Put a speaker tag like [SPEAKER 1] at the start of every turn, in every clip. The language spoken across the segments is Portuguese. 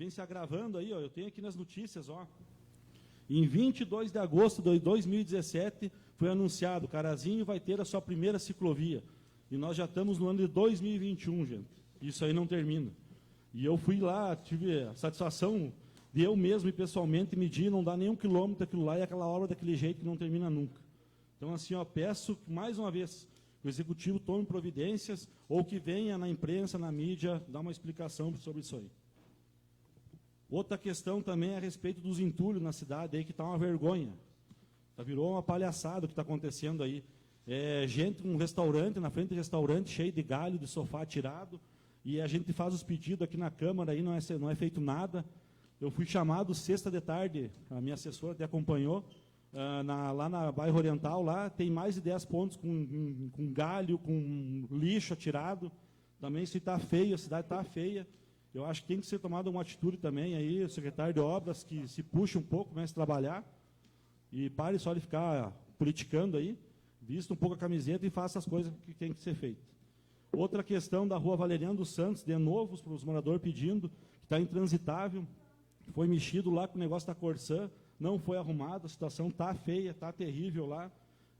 [SPEAKER 1] vem se agravando aí, ó, eu tenho aqui nas notícias, ó. Em 22 de agosto de 2017, foi anunciado, Carazinho vai ter a sua primeira ciclovia. E nós já estamos no ano de 2021, gente. Isso aí não termina. E eu fui lá, tive a satisfação de eu mesmo e pessoalmente medir, não dá nem 1 quilômetro aquilo lá, e aquela obra daquele jeito que não termina nunca. Então, assim, ó, peço, mais uma vez, que o Executivo tome providências, ou que venha na imprensa, na mídia, dar uma explicação sobre isso aí. Outra questão também é a respeito dos entulhos na cidade, aí, que está uma vergonha. Virou uma palhaçada o que está acontecendo aí. Gente, um restaurante, na frente do restaurante, cheio de galho, de sofá tirado, e a gente faz os pedidos aqui na Câmara, aí não é feito nada. Eu fui chamado sexta de tarde, a minha assessora até acompanhou, lá na Bairro Oriental, lá tem mais de 10 pontos com galho, com lixo atirado. Também isso está feio, a cidade está feia. Eu acho que tem que ser tomada uma atitude também aí, o secretário de obras, que se puxe um pouco, comece a trabalhar, e pare só de ficar politicando aí, vista um pouco a camiseta e faça as coisas que tem que ser feitas. Outra questão da rua Valeriano dos Santos, de novo, para os moradores pedindo, que está intransitável, foi mexido lá com o negócio da Corsã, não foi arrumado, a situação está feia, está terrível lá.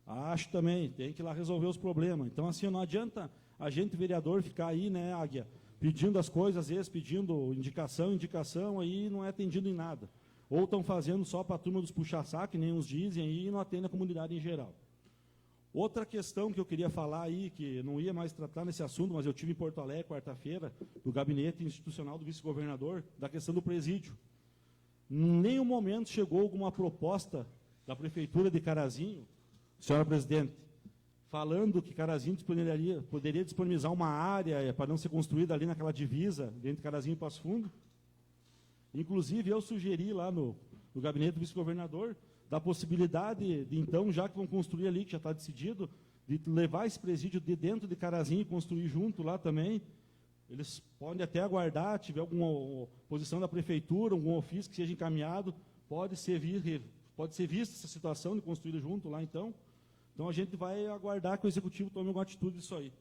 [SPEAKER 1] Acho também, tem que ir lá resolver os problemas. Então, assim, não adianta a gente, vereador, ficar aí, né, Águia, pedindo as coisas, às vezes pedindo indicação, aí não é atendido em nada. Ou estão fazendo só para a turma dos puxa-saco, que nem uns dizem, aí, e não atende a comunidade em geral. Outra questão que eu queria falar aí, que não ia mais tratar nesse assunto, mas eu tive em Porto Alegre, quarta-feira, do gabinete institucional do vice-governador, da questão do presídio. Em nenhum momento chegou alguma proposta da Prefeitura de Carazinho, senhora presidente, falando que Carazinho poderia disponibilizar uma área para não ser construída ali naquela divisa, entre Carazinho e Passo Fundo. Inclusive, eu sugeri lá no gabinete do vice-governador da possibilidade de, então, já que vão construir ali, que já está decidido, de levar esse presídio de dentro de Carazinho e construir junto lá também. Eles podem até aguardar, tiver alguma posição da prefeitura, algum ofício que seja encaminhado, pode ser vista essa situação de construir junto lá, então. Então, a gente vai aguardar que o Executivo tome alguma atitude disso aí.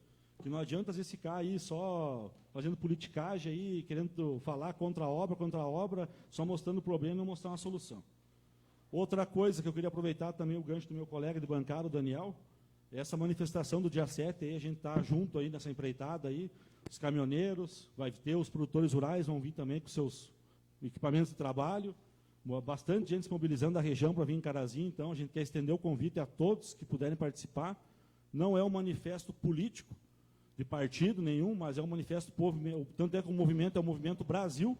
[SPEAKER 1] Que não adianta, às vezes, ficar aí só fazendo politicagem, aí, querendo falar contra a obra, só mostrando o problema e não mostrar uma solução. Outra coisa que eu queria aproveitar também o gancho do meu colega de bancada, o Daniel, é essa manifestação do dia 7, aí, a gente está junto aí nessa empreitada aí, os caminhoneiros, vai ter os produtores rurais, vão vir também com seus equipamentos de trabalho, bastante gente se mobilizando da região para vir em Carazinho, então a gente quer estender o convite a todos que puderem participar. Não é um manifesto político de partido nenhum, mas é um manifesto, tanto é que o movimento é o Movimento Brasil,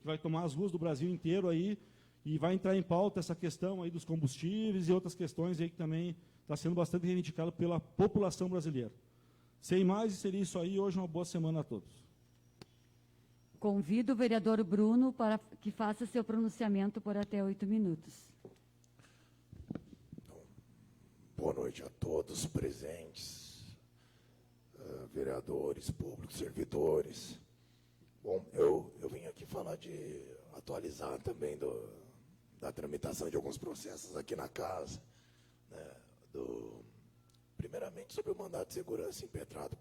[SPEAKER 1] que vai tomar as ruas do Brasil inteiro aí, e vai entrar em pauta essa questão aí dos combustíveis e outras questões aí que também está sendo bastante reivindicado pela população brasileira. Sem mais, seria isso aí. Hoje uma boa semana a todos.
[SPEAKER 2] Convido o vereador Bruno para que faça seu pronunciamento por até 8 minutos.
[SPEAKER 3] Boa noite a todos presentes, vereadores, públicos, servidores. Bom, eu vim aqui falar atualizar também da tramitação de alguns processos aqui na casa, né, primeiramente sobre o mandado de segurança impetrado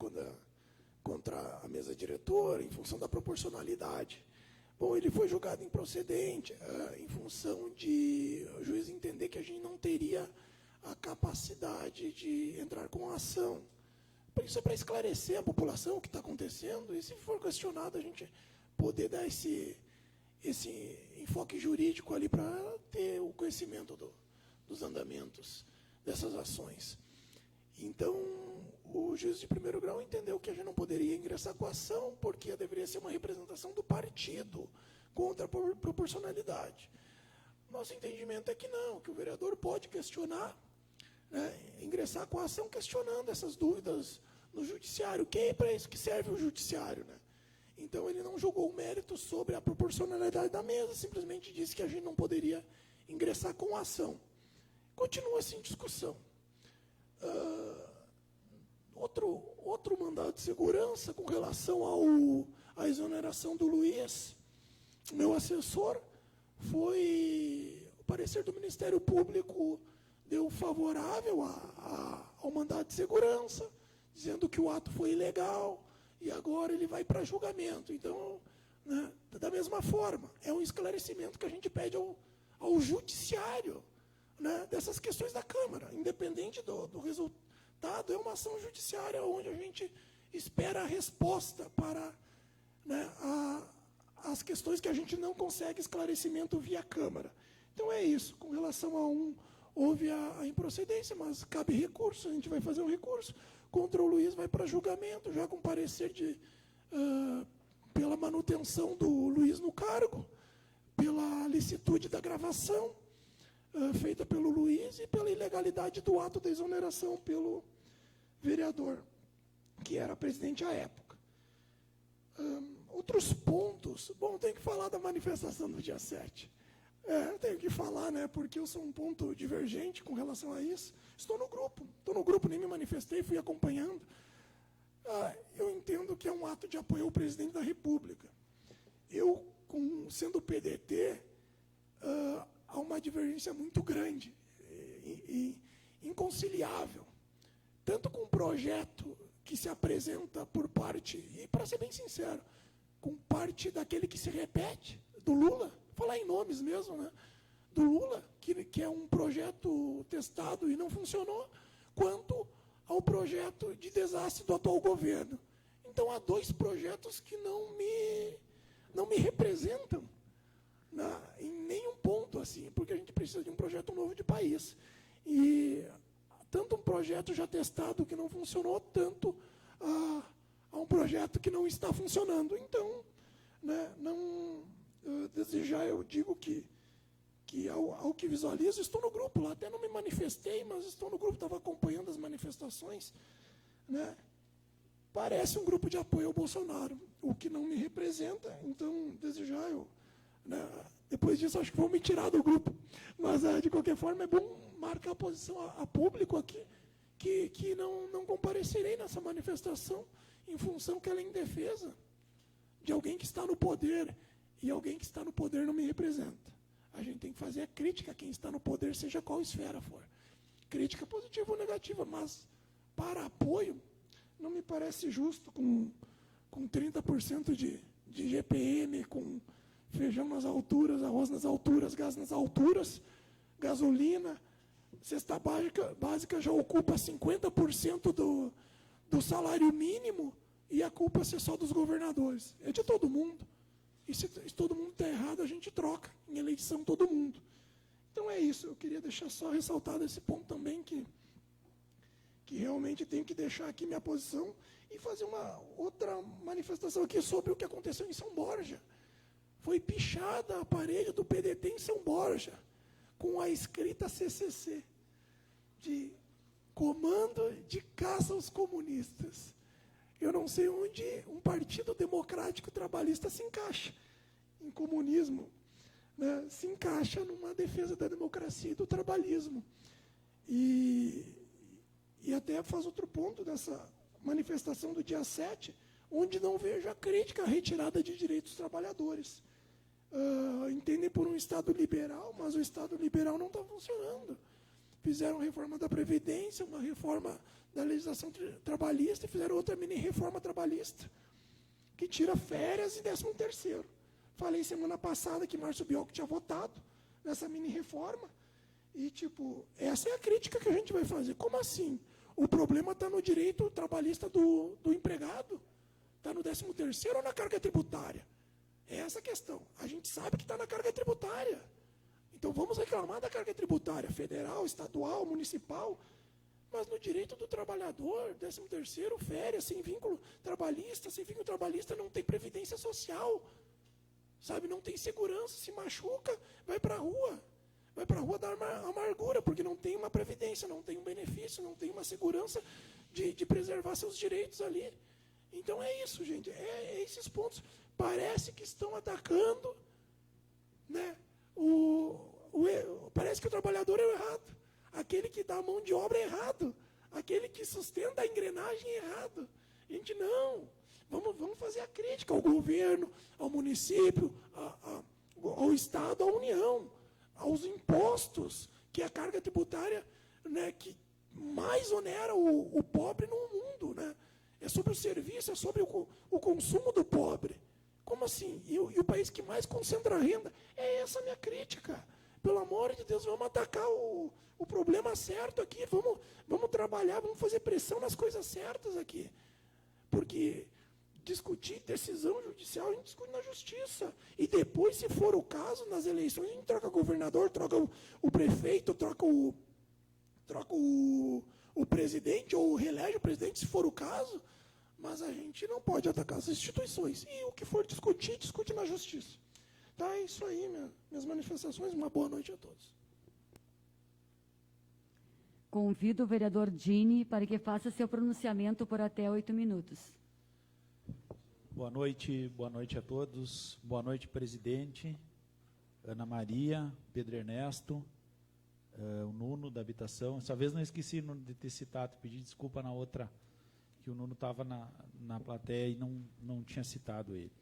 [SPEAKER 3] contra a mesa diretora, em função da proporcionalidade. Bom, ele foi julgado improcedente em função de o juiz entender que a gente não teria a capacidade de entrar com a ação. Isso é para esclarecer a população o que está acontecendo, e se for questionado, a gente poder dar esse enfoque jurídico ali para ter o conhecimento dos andamentos dessas ações. Então, o juiz de primeiro grau entendeu que a gente não poderia ingressar com a ação, porque deveria ser uma representação do partido contra a proporcionalidade. Nosso entendimento é que não, que o vereador pode questionar, né, ingressar com a ação questionando essas dúvidas no judiciário, que é para isso que serve o judiciário, né? Então, ele não julgou o mérito sobre a proporcionalidade da mesa, simplesmente disse que a gente não poderia ingressar com a ação. Continua assim discussão. Outro mandado de segurança com relação à exoneração do Luiz, meu assessor, foi o parecer do Ministério Público deu favorável ao mandado de segurança, dizendo que o ato foi ilegal, e agora ele vai para julgamento. Então, né? Da mesma forma, é um esclarecimento que a gente pede ao judiciário, né, dessas questões da Câmara. Independente do resultado, é uma ação judiciária onde a gente espera a resposta para, né, as questões que a gente não consegue esclarecimento via Câmara. Então é isso. Com relação a houve a improcedência, mas cabe recurso, a gente vai fazer um recurso. Contra o Luiz vai para julgamento, já com parecer pela manutenção do Luiz no cargo, pela licitude da gravação feita pelo Luiz e pela ilegalidade do ato da exoneração pelo vereador, que era presidente à época. Outros pontos, bom, tem que falar da manifestação do dia 7. Tenho que falar, né, porque eu sou um ponto divergente com relação a isso. Estou no grupo, nem me manifestei, fui acompanhando. Eu entendo que é um ato de apoio ao presidente da República. Eu, sendo PDT, há uma divergência muito grande e inconciliável, tanto com o projeto que se apresenta por parte, e para ser bem sincero, com parte daquele que se repete, do Lula, falar em nomes mesmo, né? Do Lula, que é um projeto testado e não funcionou, quanto ao projeto de desastre do atual governo. Então, há dois projetos que não me representam em nenhum ponto, assim, porque a gente precisa de um projeto novo de país. E tanto um projeto já testado que não funcionou, tanto a um projeto que não está funcionando. Então, né, desde já eu digo que ao que visualizo, estou no grupo lá, até não me manifestei, mas estou no grupo, estava acompanhando as manifestações, né? Parece um grupo de apoio ao Bolsonaro, o que não me representa. Então, desde já né, depois disso acho que vão me tirar do grupo, mas de qualquer forma é bom marcar a posição a público aqui, que não comparecerei nessa manifestação em função que ela é em defesa de alguém que está no poder, e alguém que está no poder não me representa. A gente tem que fazer a crítica a quem está no poder, seja qual esfera for. Crítica positiva ou negativa, mas para apoio, não me parece justo com 30% de GPM, com feijão nas alturas, arroz nas alturas, gás nas alturas, gasolina, cesta básica já ocupa 50% do salário mínimo, e a culpa ser só dos governadores. É de todo mundo. E se todo mundo está errado, a gente troca. Em eleição, todo mundo. Então é isso. Eu queria deixar só ressaltado esse ponto também, que realmente tenho que deixar aqui minha posição e fazer uma outra manifestação aqui sobre o que aconteceu em São Borja. Foi pichada a parede do PDT em São Borja, com a escrita CCC, de Comando de Caça aos Comunistas. Eu não sei onde um partido democrático trabalhista se encaixa em comunismo, né? Se encaixa numa defesa da democracia e do trabalhismo. E até faz outro ponto dessa manifestação do dia 7, onde não vejo a crítica à retirada de direitos dos trabalhadores. Entendem por um Estado liberal, mas o Estado liberal não está funcionando. Fizeram reforma da Previdência, uma reforma da legislação trabalhista, e fizeram outra mini-reforma trabalhista, que tira férias e 13º. Falei semana passada que Márcio Biocco tinha votado nessa mini-reforma, e, essa é a crítica que a gente vai fazer. Como assim? O problema está no direito trabalhista do empregado? Está no 13º ou na carga tributária? É essa a questão. A gente sabe que está na carga tributária. Então, vamos reclamar da carga tributária federal, estadual, municipal, mas no direito do trabalhador, 13º, férias, sem vínculo trabalhista, não tem previdência social, sabe? Não tem segurança, se machuca, vai para a rua da amargura, porque não tem uma previdência, não tem um benefício, não tem uma segurança de preservar seus direitos ali. Então é isso, gente, é esses pontos. Parece que estão atacando, né? Parece que o trabalhador é o errado. Aquele que dá a mão de obra é errado. Aquele que sustenta a engrenagem é errado. Gente, não. Vamos fazer a crítica ao governo, ao município, ao Estado, à União, aos impostos, que é a carga tributária, né, que mais onera o pobre no mundo. Né? É sobre o serviço, é sobre o consumo do pobre. Como assim? E o país que mais concentra renda? É essa a minha crítica. Pelo amor de Deus, vamos atacar o problema certo aqui, vamos trabalhar, vamos fazer pressão nas coisas certas aqui. Porque discutir decisão judicial, a gente discute na justiça. E depois, se for o caso, nas eleições, a gente troca governador, troca o prefeito, troca o presidente, ou reelege o presidente, se for o caso. Mas a gente não pode atacar as instituições. E o que for discutir, discute na justiça. Tá, é isso aí, minhas manifestações. Uma boa noite a todos.
[SPEAKER 2] Convido o vereador Dini para que faça seu pronunciamento por até 8 minutos.
[SPEAKER 4] Boa noite a todos. Boa noite, presidente, Ana Maria, Pedro Ernesto, o Nuno da habitação. Essa vez não esqueci de ter citado, pedi desculpa na outra, que o Nuno estava na plateia e não tinha citado ele.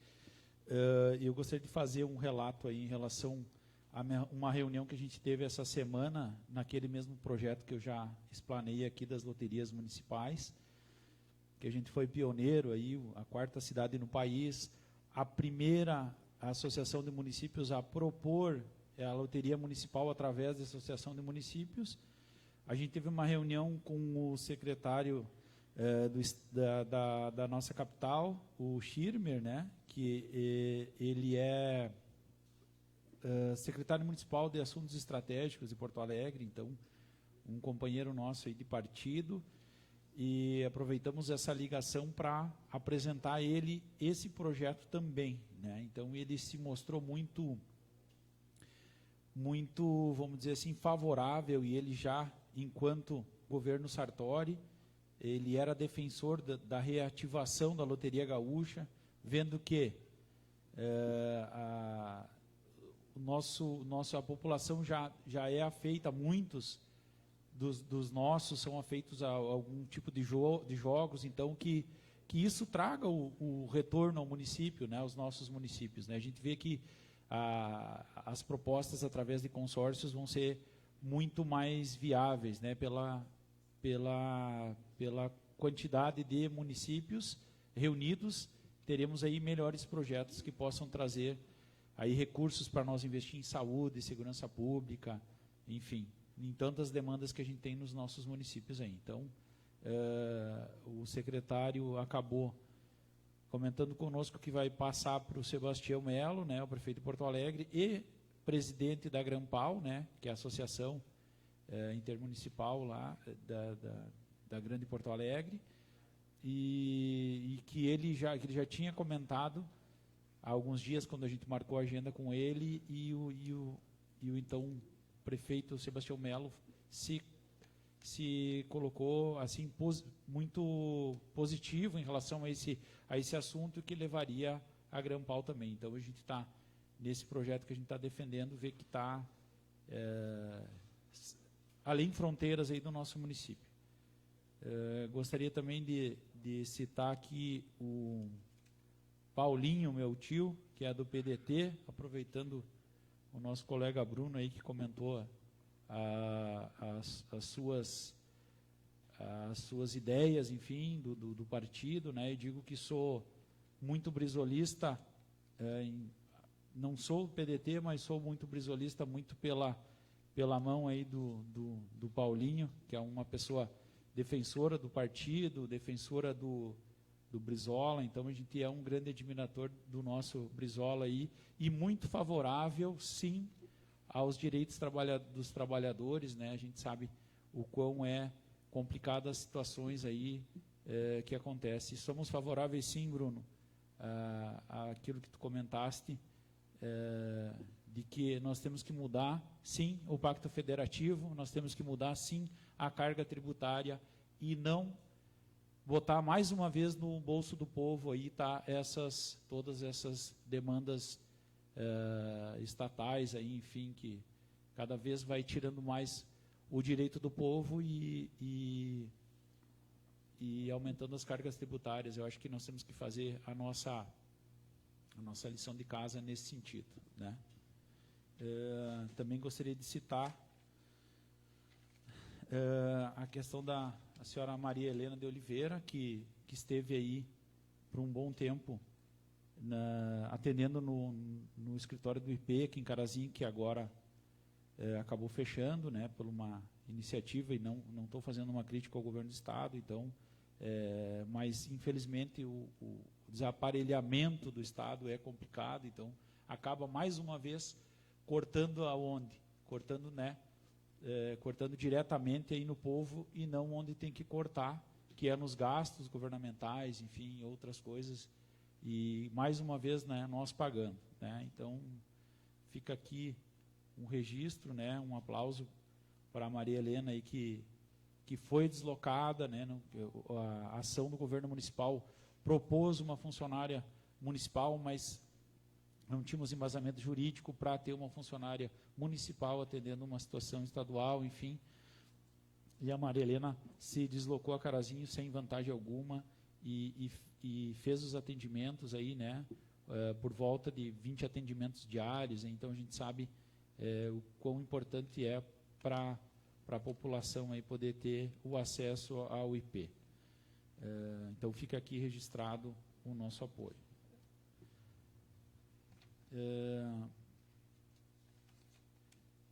[SPEAKER 4] Eu gostaria de fazer um relato aí em relação a uma reunião que a gente teve essa semana, naquele mesmo projeto que eu já explanei aqui das loterias municipais, que a gente foi pioneiro aí, a 4ª cidade no país, a primeira associação de municípios a propor a loteria municipal através da associação de municípios. A gente teve uma reunião com o secretário da nossa capital, o Schirmer, né, que ele é secretário municipal de Assuntos Estratégicos de Porto Alegre, então um companheiro nosso aí de partido, e aproveitamos essa ligação para apresentar a ele esse projeto também, né? Então ele se mostrou muito, vamos dizer assim, favorável, e ele já, enquanto governo Sartori, ele era defensor da reativação da Loteria Gaúcha, vendo que a população já é afeita, muitos dos nossos são afeitos a algum tipo de jogos, então que isso traga o retorno ao município, né, aos nossos municípios, né? A gente vê que as propostas através de consórcios vão ser muito mais viáveis, né, pela quantidade de municípios reunidos. Teremos aí melhores projetos que possam trazer aí recursos para nós investir em saúde, segurança pública, enfim, em tantas demandas que a gente tem nos nossos municípios aí. Então, o secretário acabou comentando conosco que vai passar para o Sebastião Melo, né, o prefeito de Porto Alegre, e presidente da Grampal, né, que é a associação intermunicipal lá da Grande Porto Alegre, e que ele já tinha comentado há alguns dias, quando a gente marcou a agenda com ele, e o então prefeito Sebastião Melo se colocou assim muito positivo em relação a esse assunto, que levaria a Grampal também. Então a gente está nesse projeto que a gente está defendendo, ver que está além fronteiras aí do nosso município. Gostaria também de citar aqui o Paulinho, meu tio, que é do PDT, aproveitando o nosso colega Bruno aí, que comentou as suas ideias, enfim, do partido, né? Eu digo que sou muito brisolista, não sou PDT, mas sou muito brisolista, muito pela mão aí do Paulinho, que é uma pessoa defensora do partido, defensora do Brizola. Então a gente é um grande admirador do nosso Brizola aí, e muito favorável, sim, aos direitos dos trabalhadores, né? A gente sabe o quão complicada as situações aí que acontecem. Somos favoráveis, sim, Bruno, àquilo que tu comentaste, de que nós temos que mudar, sim, o Pacto Federativo, nós temos que mudar, sim, a carga tributária, e não botar mais uma vez no bolso do povo aí, tá, todas essas demandas estatais aí, enfim, que cada vez vai tirando mais o direito do povo e aumentando as cargas tributárias. Eu acho que nós temos que fazer a nossa lição de casa nesse sentido, né? Também gostaria de citar a questão da senhora Maria Helena de Oliveira, que esteve aí por um bom tempo atendendo no escritório do IP aqui em Carazinho, que agora acabou fechando, né, por uma iniciativa, e não estou fazendo uma crítica ao governo do Estado, então, mas infelizmente o desaparelhamento do Estado é complicado, então acaba mais uma vez cortando aonde? Cortando, né, cortando diretamente aí no povo e não onde tem que cortar, que é nos gastos governamentais, enfim, outras coisas, e mais uma vez, né, nós pagando, né? Então fica aqui um registro, né, um aplauso para a Maria Helena aí que foi deslocada, né, a ação do governo municipal propôs uma funcionária municipal, mas não tínhamos embasamento jurídico para ter uma funcionária municipal atendendo uma situação estadual, enfim. E a Maria Helena se deslocou a Carazinho sem vantagem alguma e fez os atendimentos aí, né, por volta de 20 atendimentos diários. Então a gente sabe o quão importante é para a população aí poder ter o acesso ao IP. Então fica aqui registrado o nosso apoio.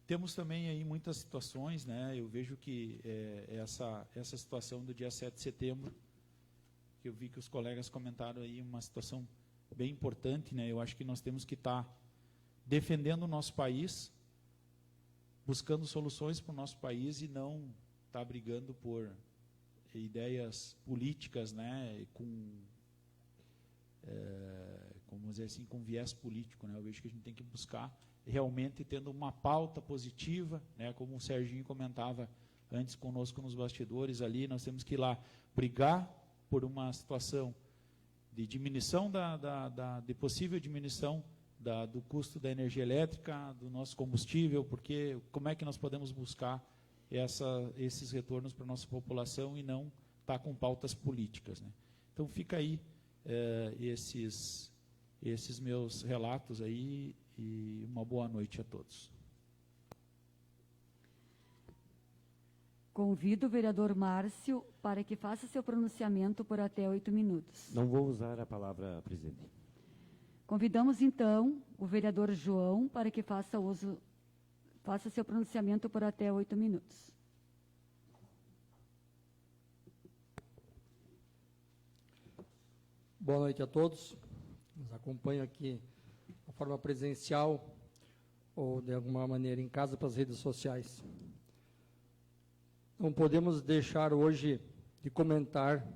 [SPEAKER 4] Temos também aí muitas situações, né? Eu vejo que essa situação do dia 7 de setembro, que eu vi que os colegas comentaram aí, uma situação bem importante, né? Eu acho que nós temos que estar defendendo o nosso país, buscando soluções para o nosso país e não estar brigando por ideias políticas, né? Como dizer assim, com viés político, né? Eu vejo que a gente tem que buscar realmente tendo uma pauta positiva, né? Como o Serginho comentava antes conosco nos bastidores ali, nós temos que ir lá brigar por uma situação de diminuição de possível diminuição do custo da energia elétrica, do nosso combustível, porque como é que nós podemos buscar esses retornos para a nossa população e não estar com pautas políticas, né? Então fica aí esses meus relatos aí e uma boa noite a todos.
[SPEAKER 2] Convido o vereador Márcio para que faça seu pronunciamento por até 8 minutos.
[SPEAKER 5] Não vou usar a palavra, presidente.
[SPEAKER 2] Convidamos, então, o vereador João para que faça seu pronunciamento por até 8 minutos.
[SPEAKER 6] Boa noite a todos. Nos acompanham aqui de forma presencial ou, de alguma maneira, em casa pelas redes sociais. Não podemos deixar hoje de comentar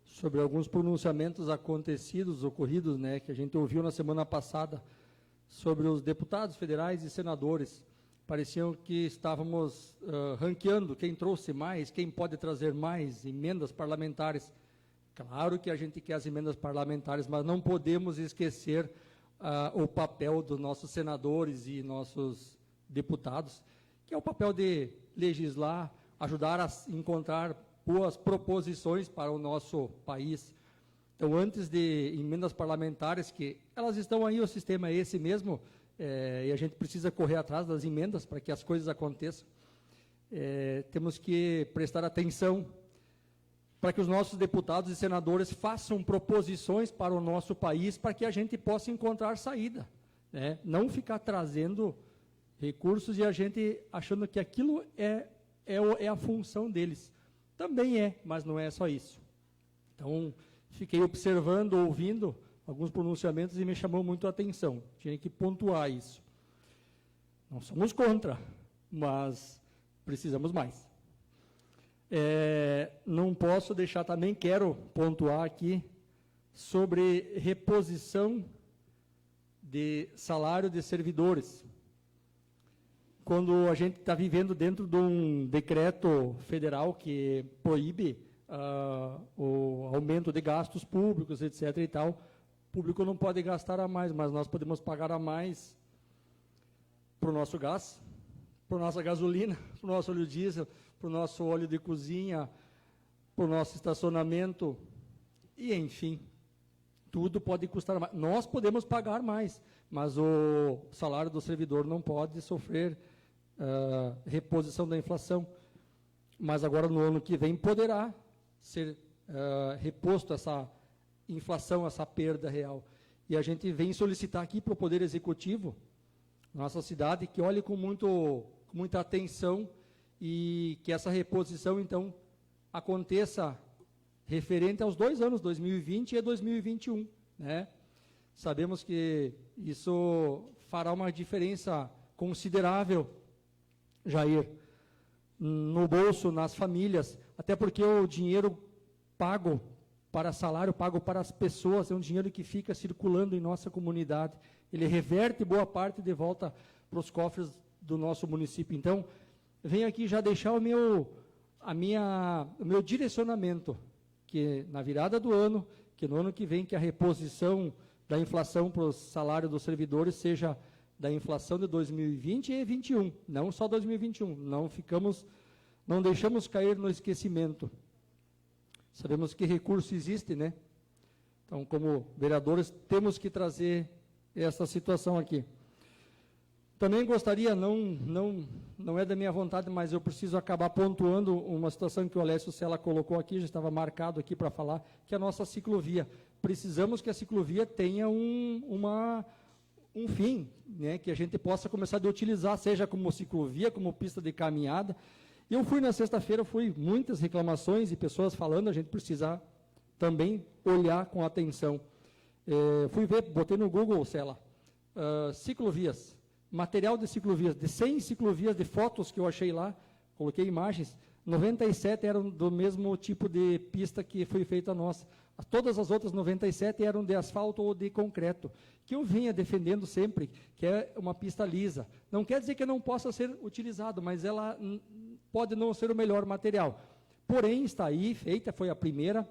[SPEAKER 6] sobre alguns pronunciamentos ocorridos, né, que a gente ouviu na semana passada, sobre os deputados federais e senadores. Pareciam que estávamos ranqueando quem trouxe mais, quem pode trazer mais emendas parlamentares. Claro que a gente quer as emendas parlamentares, mas não podemos esquecer o papel dos nossos senadores e nossos deputados, que é o papel de legislar, ajudar a encontrar boas proposições para o nosso país. Então, antes de emendas parlamentares, que elas estão aí, o sistema é esse mesmo, e a gente precisa correr atrás das emendas para que as coisas aconteçam. Temos que prestar atenção para que os nossos deputados e senadores façam proposições para o nosso país, para que a gente possa encontrar saída, né? Não ficar trazendo recursos e a gente achando que aquilo é a função deles. Também mas não é só isso. Então, fiquei observando, ouvindo alguns pronunciamentos e me chamou muito a atenção. Tinha que pontuar isso. Não somos contra, mas precisamos mais. Não posso deixar, também quero pontuar aqui sobre reposição de salário de servidores. Quando a gente está vivendo dentro de um decreto federal que proíbe o aumento de gastos públicos, etc. e tal, o público não pode gastar a mais, mas nós podemos pagar a mais para o nosso gás, para a nossa gasolina, para o nosso óleo diesel, para o nosso óleo de cozinha, para o nosso estacionamento, e enfim, tudo pode custar mais. Nós podemos pagar mais, mas o salário do servidor não pode sofrer reposição da inflação. Mas agora, no ano que vem, poderá ser reposto essa inflação, essa perda real. E a gente vem solicitar aqui para o Poder Executivo, nossa cidade, que olhe com muita atenção e que essa reposição, então, aconteça referente aos 2 anos, 2020 e 2021, né? Sabemos que isso fará uma diferença considerável, Jair, no bolso, nas famílias, até porque o dinheiro pago para salário, pago para as pessoas, é um dinheiro que fica circulando em nossa comunidade, ele reverte boa parte de volta para os cofres do nosso município. Então, venho aqui já deixar o meu direcionamento, que na virada do ano, que no ano que vem, que a reposição da inflação para o salário dos servidores seja da inflação de 2020 e 2021, não só 2021. Não deixamos cair no esquecimento. Sabemos que recurso existe, né? Então, como vereadores, temos que trazer essa situação aqui. Também gostaria, não é da minha vontade, mas eu preciso acabar pontuando uma situação que o Alessio Sela colocou aqui, já estava marcado aqui para falar, que é a nossa ciclovia. Precisamos que a ciclovia tenha um fim, né, que a gente possa começar a utilizar, seja como ciclovia, como pista de caminhada. E eu fui na sexta-feira, muitas reclamações e pessoas falando, a gente precisa também olhar com atenção. Fui ver, botei no Google, Sela, ciclovias, material de ciclovias, de 100 ciclovias de fotos que eu achei lá, coloquei imagens, 97 eram do mesmo tipo de pista que foi feita a nossa. Todas as outras 97 eram de asfalto ou de concreto, que eu vinha defendendo sempre, que é uma pista lisa. Não quer dizer que não possa ser utilizado, mas ela pode não ser o melhor material. Porém, está aí, feita, foi a primeira,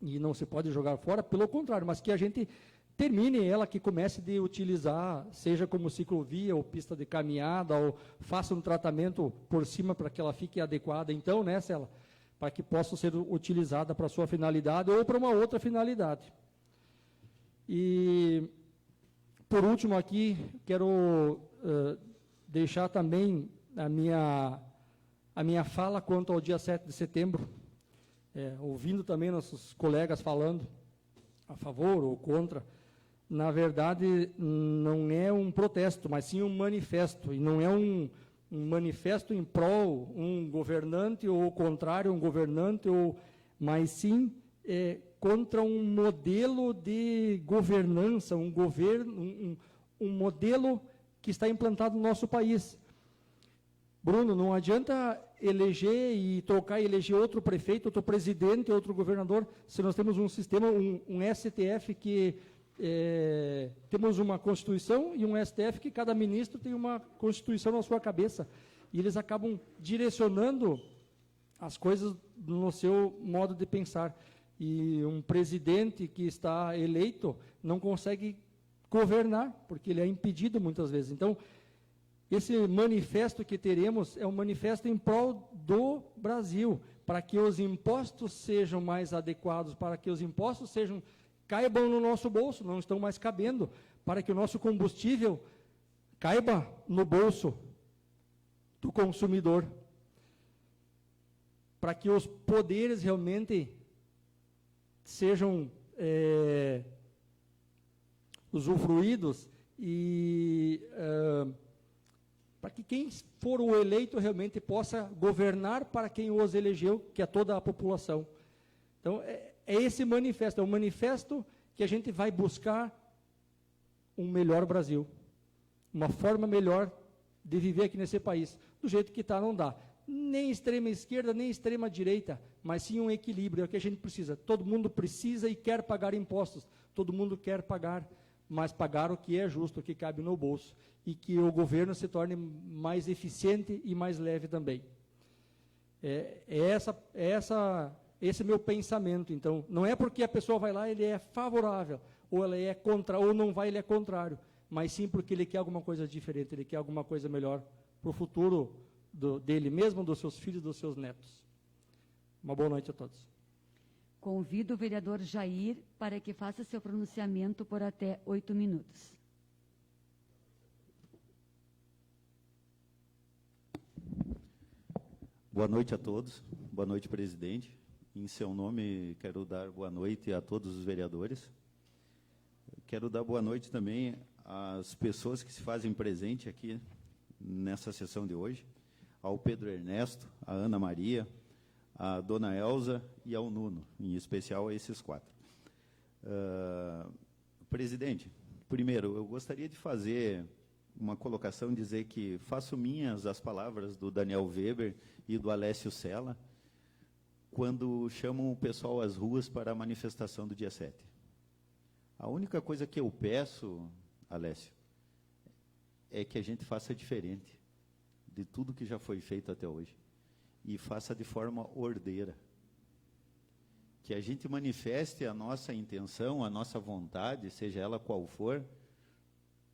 [SPEAKER 6] e não se pode jogar fora, pelo contrário, mas que a gente termine ela, que comece de utilizar, seja como ciclovia ou pista de caminhada, ou faça um tratamento por cima para que ela fique adequada. Então, né, Sela? Para que possa ser utilizada para a sua finalidade ou para uma outra finalidade. E, por último aqui, quero deixar também a minha fala quanto ao dia 7 de setembro, ouvindo também nossos colegas falando a favor ou contra. Na verdade, não é um protesto, mas sim um manifesto, e não é um manifesto em prol um governante ou o contrário um governante, mas sim contra um modelo de governança, um modelo que está implantado no nosso país. Bruno, não adianta eleger e trocar e eleger outro prefeito, outro presidente, outro governador, se nós temos um sistema, um STF que temos uma Constituição e um STF que cada ministro tem uma Constituição na sua cabeça. E eles acabam direcionando as coisas no seu modo de pensar. E um presidente que está eleito não consegue governar, porque ele é impedido muitas vezes. Então, esse manifesto que teremos é um manifesto em prol do Brasil, para que os impostos sejam mais adequados, para que os impostos caibam no nosso bolso, não estão mais cabendo, para que o nosso combustível caiba no bolso do consumidor, para que os poderes realmente sejam usufruídos e para que quem for o eleito realmente possa governar para quem os elegeu, que é toda a população. Então, é esse manifesto, é um manifesto que a gente vai buscar um melhor Brasil, uma forma melhor de viver aqui nesse país. Do jeito que está, não dá. Nem extrema esquerda, nem extrema direita, mas sim um equilíbrio, é o que a gente precisa. Todo mundo precisa e quer pagar impostos, todo mundo quer pagar, mas pagar o que é justo, o que cabe no bolso, e que o governo se torne mais eficiente e mais leve também. Esse é meu pensamento. Então, não é porque a pessoa vai lá, ele é favorável, ou ela é contra, ou não vai, ele é contrário, mas sim porque ele quer alguma coisa diferente, ele quer alguma coisa melhor para o futuro dele mesmo, dos seus filhos, dos seus netos. Uma boa noite a todos.
[SPEAKER 2] Convido o vereador Jair para que faça seu pronunciamento por até 8 minutos.
[SPEAKER 7] Boa noite a todos. Boa noite, presidente. Em seu nome, quero dar boa noite a todos os vereadores. quero dar boa noite também às pessoas que se fazem presente aqui nessa sessão de hoje, ao Pedro Ernesto, à Ana Maria, à Dona Elza e ao Nuno, em especial a esses 4. Presidente, primeiro, eu gostaria de fazer uma colocação, dizer que faço minhas as palavras do Daniel Weber e do Alessio Sella, quando chamam o pessoal às ruas para a manifestação do dia 7. A única coisa que eu peço, Alessio, é que a gente faça diferente de tudo que já foi feito até hoje e faça de forma ordeira. Que a gente manifeste a nossa intenção, a nossa vontade, seja ela qual for,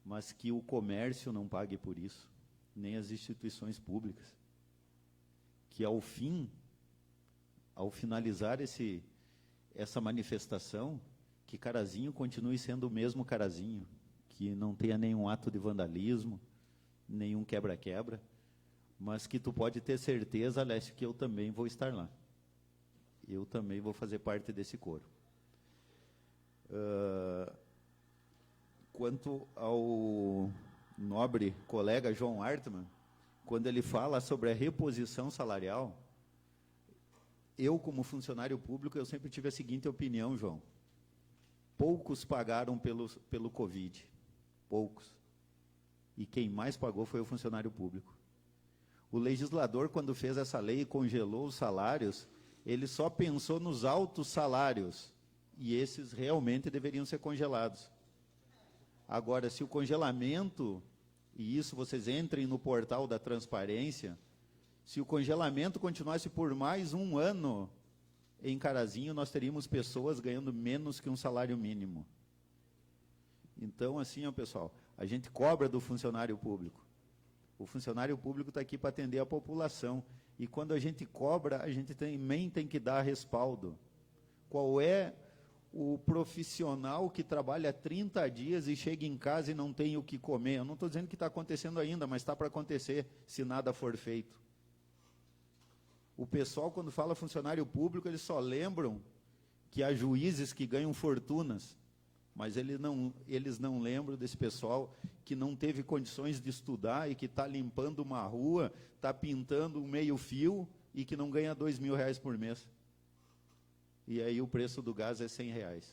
[SPEAKER 7] mas que o comércio não pague por isso, nem as instituições públicas. Que ao finalizar essa manifestação, que Carazinho continue sendo o mesmo Carazinho, que não tenha nenhum ato de vandalismo, nenhum quebra-quebra, mas que tu pode ter certeza, Alessio, que eu também vou estar lá. Eu também vou fazer parte desse coro. Quanto ao nobre colega João Artman, quando ele fala sobre a reposição salarial, eu, como funcionário público, eu sempre tive a seguinte opinião, João. Poucos pagaram pelo Covid. Poucos. E quem mais pagou foi o funcionário público. O legislador, quando fez essa lei e congelou os salários, ele só pensou nos altos salários. E esses realmente deveriam ser congelados. Agora, se o congelamento, e isso vocês entrem no portal da transparência, se o congelamento continuasse por mais um ano em Carazinho, nós teríamos pessoas ganhando menos que um salário mínimo. Então, assim, ó, pessoal, a gente cobra do funcionário público. O funcionário público está aqui para atender a população. E quando a gente cobra, a gente também tem que dar respaldo. Qual é o profissional que trabalha 30 dias e chega em casa e não tem o que comer? Eu não estou dizendo que está acontecendo ainda, mas está para acontecer, se nada for feito. O pessoal, quando fala funcionário público, eles só lembram que há juízes que ganham fortunas, mas eles não lembram desse pessoal que não teve condições de estudar e que está limpando uma rua, está pintando um meio-fio e que não ganha R$2.000 por mês. E aí o preço do gás é R$100.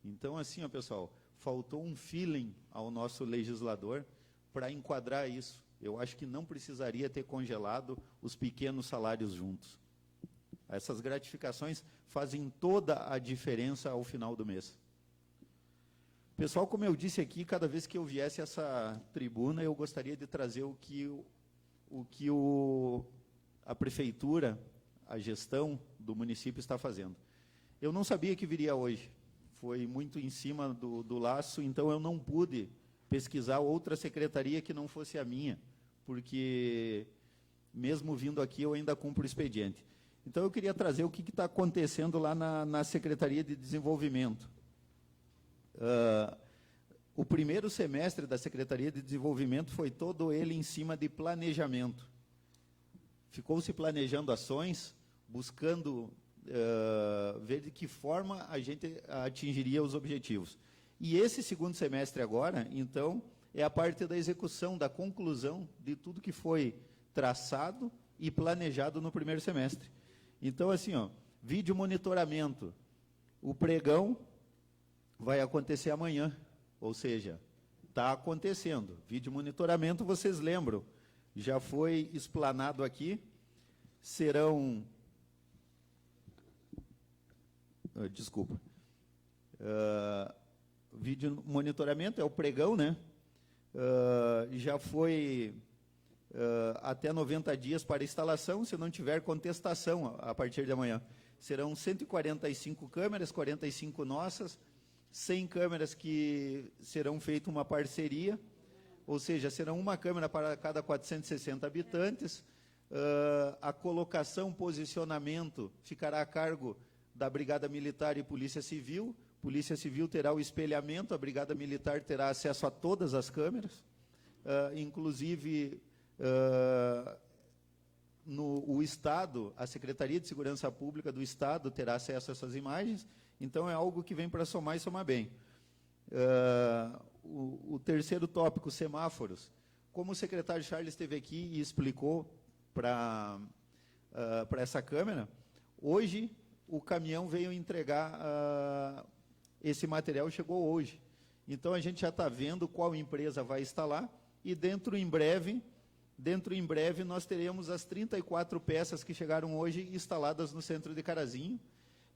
[SPEAKER 7] Então, assim, ó, pessoal, faltou um feeling ao nosso legislador para enquadrar isso. Eu acho que não precisaria ter congelado os pequenos salários juntos. Essas gratificações fazem toda a diferença ao final do mês. Pessoal, como eu disse aqui, cada vez que eu viesse a essa tribuna, eu gostaria de trazer o que a prefeitura, a gestão do município está fazendo. Eu não sabia que viria hoje. Foi muito em cima do laço, então eu não pude pesquisar outra secretaria que não fosse a minha, porque mesmo vindo aqui eu ainda cumpro o expediente. Então eu queria trazer o que está acontecendo lá na Secretaria de Desenvolvimento. O primeiro semestre da Secretaria de Desenvolvimento foi todo ele em cima de planejamento. Ficou-se planejando ações, buscando ver de que forma a gente atingiria os objetivos. E esse segundo semestre agora, então, é a parte da execução, da conclusão de tudo que foi traçado e planejado no primeiro semestre. Então, assim, ó, vídeo monitoramento. O pregão vai acontecer amanhã, ou seja, está acontecendo. Vídeo monitoramento, vocês lembram, já foi explanado aqui, serão... Desculpa. Vídeo monitoramento é o pregão, né? Já foi até 90 dias para instalação, se não tiver contestação a partir de amanhã. Serão 145 câmeras, 45 nossas, 100 câmeras que serão feita uma parceria, ou seja, serão uma câmera para cada 460 habitantes. A colocação, posicionamento ficará a cargo da Brigada Militar e Polícia Civil. Polícia Civil terá o espelhamento, a Brigada Militar terá acesso a todas as câmeras, inclusive o Estado, a Secretaria de Segurança Pública do Estado terá acesso a essas imagens, Então, é algo que vem para somar e somar bem. O terceiro tópico, semáforos. Como o secretário Charles esteve aqui e explicou para essa Câmara, hoje o caminhão veio entregar esse material, chegou hoje. Então, a gente já está vendo qual empresa vai instalar e dentro em breve, nós teremos as 34 peças que chegaram hoje instaladas no centro de Carazinho,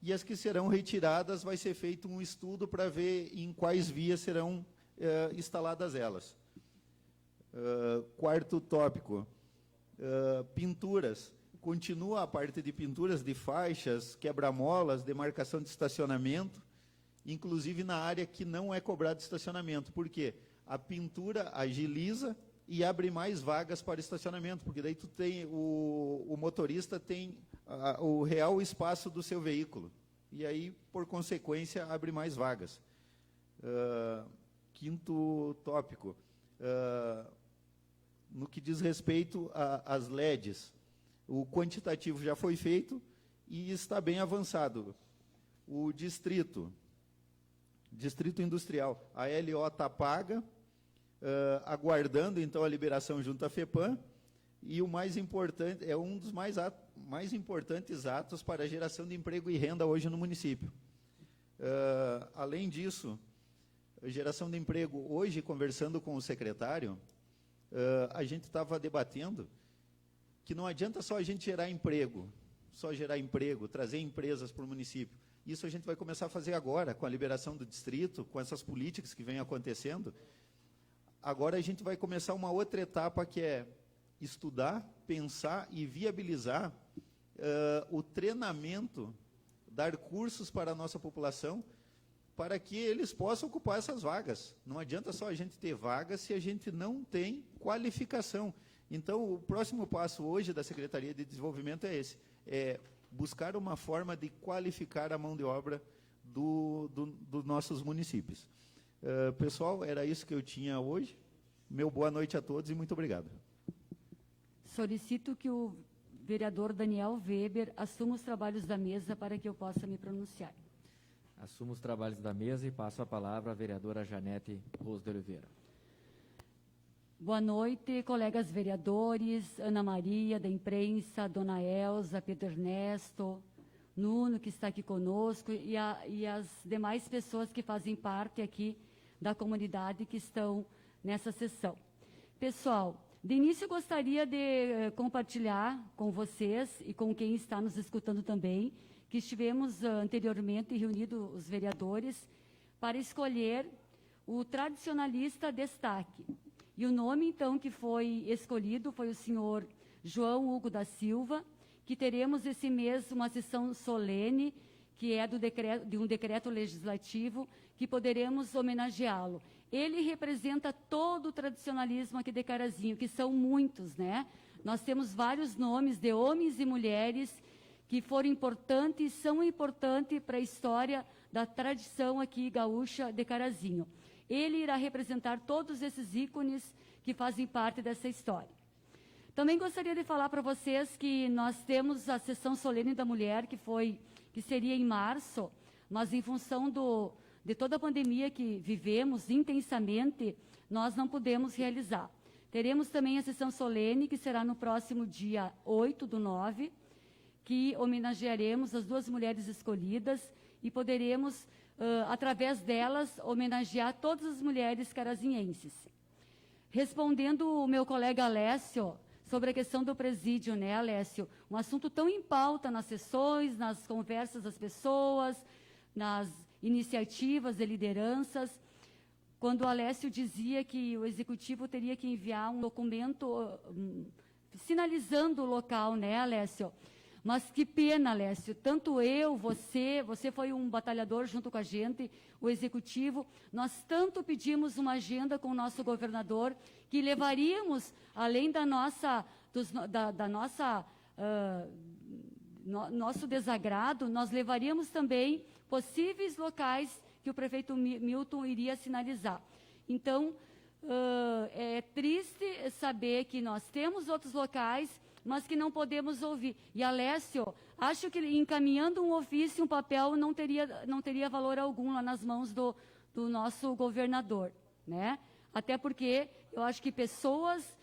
[SPEAKER 7] e as que serão retiradas vai ser feito um estudo para ver em quais vias serão instaladas elas. Quarto tópico, pinturas. Continua a parte de pinturas de faixas, quebra-molas, demarcação de estacionamento, inclusive na área que não é cobrado estacionamento. Por quê? A pintura agiliza e abre mais vagas para estacionamento, porque daí o motorista tem o real espaço do seu veículo. E aí, por consequência, abre mais vagas. Quinto tópico. No que diz respeito às LEDs, o quantitativo já foi feito e está bem avançado. O distrito industrial, a LO está paga, aguardando então a liberação junto à FEPAM, e o mais importante, é um dos mais importantes atos para a geração de emprego e renda hoje no município. Além disso, a geração de emprego, hoje, conversando com o secretário, a gente estava debatendo que não adianta só a gente gerar emprego, trazer empresas para o município. Isso a gente vai começar a fazer agora, com a liberação do distrito, com essas políticas que vêm acontecendo. Agora a gente vai começar uma outra etapa, que é estudar, pensar e viabilizar o treinamento, dar cursos para a nossa população, para que eles possam ocupar essas vagas. Não adianta só a gente ter vagas se a gente não tem qualificação. Então, o próximo passo hoje da Secretaria de Desenvolvimento é esse, é buscar uma forma de qualificar a mão de obra dos nossos municípios. Pessoal, era isso que eu tinha hoje. Meu boa noite a todos e muito obrigado.
[SPEAKER 2] Solicito que o vereador Daniel Weber assuma os trabalhos da mesa para que eu possa me pronunciar.
[SPEAKER 5] Assumo os trabalhos da mesa e passo a palavra à vereadora Janete Rose de Oliveira.
[SPEAKER 2] Boa noite, colegas vereadores, Ana Maria, da imprensa, Dona Elza, Pedro Ernesto, Nuno, que está aqui conosco, e as demais pessoas que fazem parte aqui da comunidade que estão nessa sessão. Pessoal, de início gostaria de compartilhar com vocês e com quem está nos escutando também, que estivemos anteriormente reunidos os vereadores para escolher o tradicionalista destaque. E o nome, então, que foi escolhido foi o senhor João Hugo da Silva, que teremos esse mês uma sessão solene, que é de um decreto legislativo, que poderemos homenageá-lo. Ele representa todo o tradicionalismo aqui de Carazinho, que são muitos, né? Nós temos vários nomes de homens e mulheres que foram importantes e são importantes para a história da tradição aqui gaúcha de Carazinho. Ele irá representar todos esses ícones que fazem parte dessa história. Também gostaria de falar para vocês que nós temos a sessão solene da mulher, que seria em março, mas em função de toda a pandemia que vivemos intensamente, nós não podemos realizar. Teremos também a sessão solene, que será no próximo dia 8/9, que homenagearemos as duas mulheres escolhidas e poderemos, através delas, homenagear todas as mulheres carazinhenses. Respondendo o meu colega Alessio, sobre a questão do presídio, né, Alessio? Um assunto tão em pauta nas sessões, nas conversas das pessoas, nas iniciativas de lideranças, quando o Alessio dizia que o Executivo teria que enviar um documento sinalizando o local, né, Alessio? Mas que pena, Alessio, tanto eu, você foi um batalhador junto com a gente, o Executivo, nós tanto pedimos uma agenda com o nosso governador, que levaríamos, além nosso desagrado, nós levaríamos também possíveis locais que o prefeito Milton iria sinalizar. Então, é triste saber que nós temos outros locais, mas que não podemos ouvir. E, Alessio, acho que encaminhando um ofício, um papel, não teria valor algum lá nas mãos do nosso governador, né? Até porque eu acho que pessoas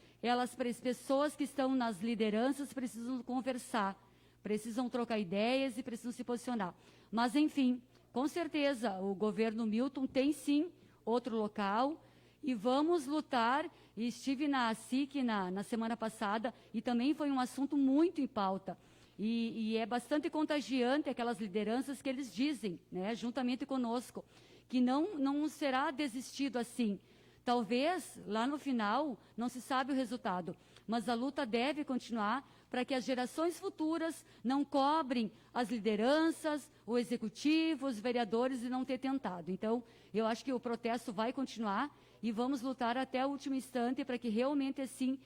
[SPEAKER 2] que estão nas lideranças precisam conversar, precisam trocar ideias e precisam se posicionar. Mas, enfim, com certeza, o governo Milton tem, sim, outro local e vamos lutar. E estive na SIC na semana passada e também foi um assunto muito em pauta. E é bastante contagiante aquelas lideranças que eles dizem, né, juntamente conosco, que não será desistido assim. Talvez, lá no final, não se sabe o resultado, mas a luta deve continuar para que as gerações futuras não cobrem as lideranças, o executivo, os vereadores e não ter tentado. Então, eu acho que o protesto vai continuar e vamos lutar até o último instante para que realmente, assim,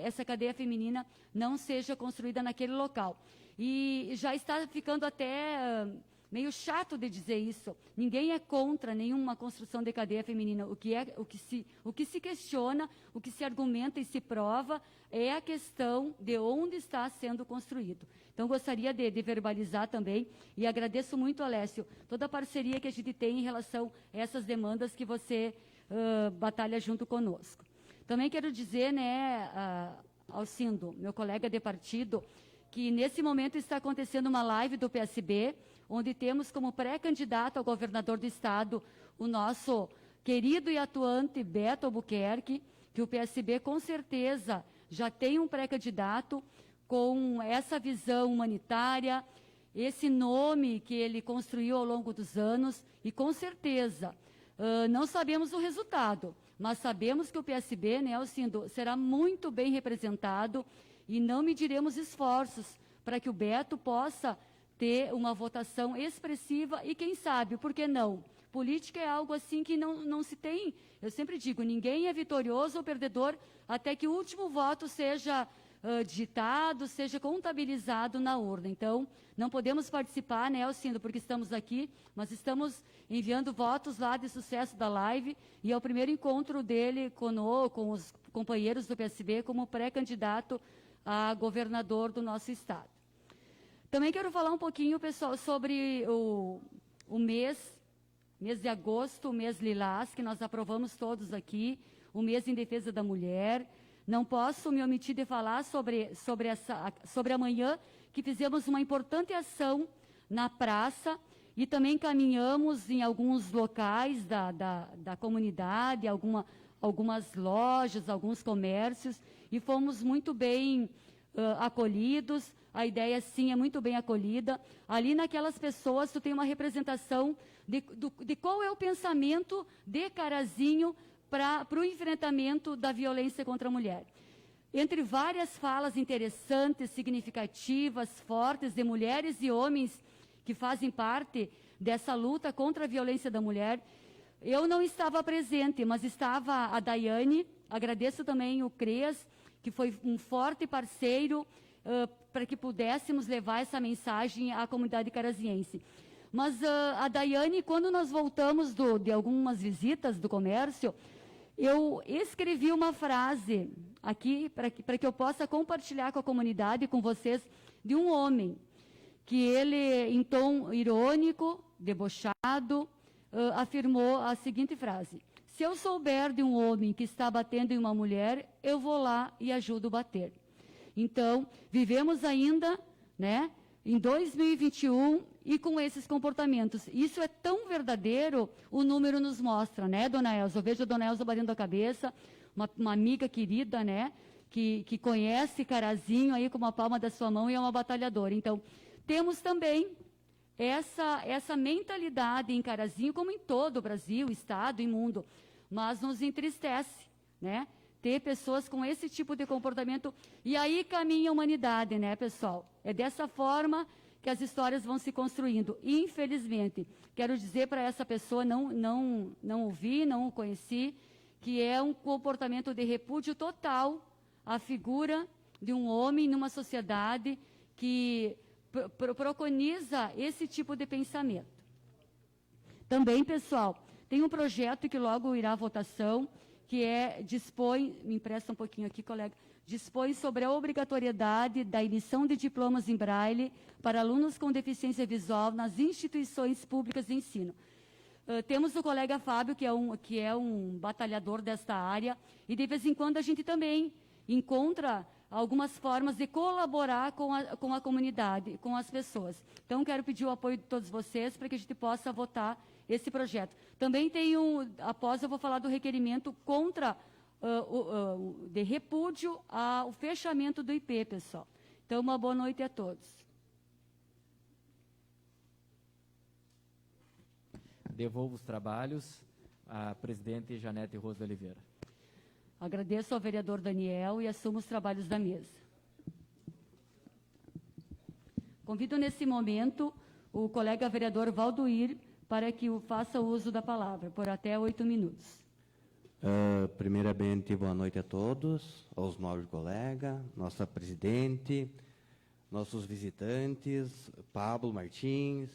[SPEAKER 2] essa cadeia feminina não seja construída naquele local. E já está ficando até meio chato de dizer isso. Ninguém é contra nenhuma construção de cadeia feminina. O que se questiona, o que se argumenta e se prova é a questão de onde está sendo construído. Então, gostaria de verbalizar também e agradeço muito, Alessio, toda a parceria que a gente tem em relação a essas demandas que você batalha junto conosco. Também quero dizer, né, Alcindo, meu colega de partido, que nesse momento está acontecendo uma live do PSB, onde temos como pré-candidato ao governador do estado o nosso querido e atuante Beto Albuquerque, que o PSB com certeza já tem um pré-candidato com essa visão humanitária, esse nome que ele construiu ao longo dos anos, e com certeza não sabemos o resultado, mas sabemos que o PSB, né, Alcindo, será muito bem representado e não mediremos esforços para que o Beto possa ter uma votação expressiva e, quem sabe, por que não? Política é algo assim que não se tem. Eu sempre digo, ninguém é vitorioso ou perdedor até que o último voto seja digitado, seja contabilizado na urna. Então, não podemos participar, né, Alcindo, porque estamos aqui, mas estamos enviando votos lá de sucesso da live e é o primeiro encontro dele com os companheiros do PSB como pré-candidato a governador do nosso estado. Também quero falar um pouquinho, pessoal, sobre o mês de agosto, o mês lilás, que nós aprovamos todos aqui, o mês em defesa da mulher. Não posso me omitir de falar sobre amanhã, que fizemos uma importante ação na praça e também caminhamos em alguns locais da comunidade, algumas lojas, alguns comércios, e fomos muito bem acolhidos. A ideia, sim, é muito bem acolhida. Ali naquelas pessoas, tu tem uma representação de qual é o pensamento de Carazinho para o enfrentamento da violência contra a mulher. Entre várias falas interessantes, significativas, fortes, de mulheres e homens que fazem parte dessa luta contra a violência da mulher, eu não estava presente, mas estava a Daiane. Agradeço também o CREAS, que foi um forte parceiro para que pudéssemos levar essa mensagem à comunidade caraziense. Mas a Daiane, quando nós voltamos de algumas visitas do comércio, eu escrevi uma frase aqui para que eu possa compartilhar com a comunidade, com vocês, de um homem, que ele, em tom irônico, debochado, afirmou a seguinte frase: se eu souber de um homem que está batendo em uma mulher, eu vou lá e ajudo a bater. Então, vivemos ainda, né, em 2021 e com esses comportamentos. Isso é tão verdadeiro, o número nos mostra, né, dona Elza? Eu vejo a dona Elza batendo a cabeça, uma amiga querida, né, que conhece Carazinho aí com a palma da sua mão e é uma batalhadora. Então, temos também essa mentalidade em Carazinho, como em todo o Brasil, estado e mundo, mas nos entristece, né, ter pessoas com esse tipo de comportamento, e aí caminha a humanidade, né, pessoal? É dessa forma que as histórias vão se construindo. Infelizmente, quero dizer para essa pessoa, não ouvi, não o conheci, que é um comportamento de repúdio total à figura de um homem numa sociedade que preconiza esse tipo de pensamento. Também, pessoal, tem um projeto que logo irá à votação, dispõe, me empresta um pouquinho aqui, colega, dispõe sobre a obrigatoriedade da emissão de diplomas em braille para alunos com deficiência visual nas instituições públicas de ensino. Temos o colega Fábio, que é um batalhador desta área, e de vez em quando a gente também encontra algumas formas de colaborar com a comunidade, com as pessoas. Então, quero pedir o apoio de todos vocês para que a gente possa votar esse projeto. Também tem após eu vou falar do requerimento contra, de repúdio ao fechamento do IP, pessoal. Então, uma boa noite a todos.
[SPEAKER 5] Devolvo os trabalhos à presidente Janete Rose de Oliveira.
[SPEAKER 2] Agradeço ao vereador Daniel e assumo os trabalhos da mesa. Convido nesse momento o colega vereador Valdoir para que faça uso da palavra, por até 8 minutos.
[SPEAKER 8] Primeiramente, boa noite a todos, aos nobres colegas, nossa presidente, nossos visitantes, Pablo Martins,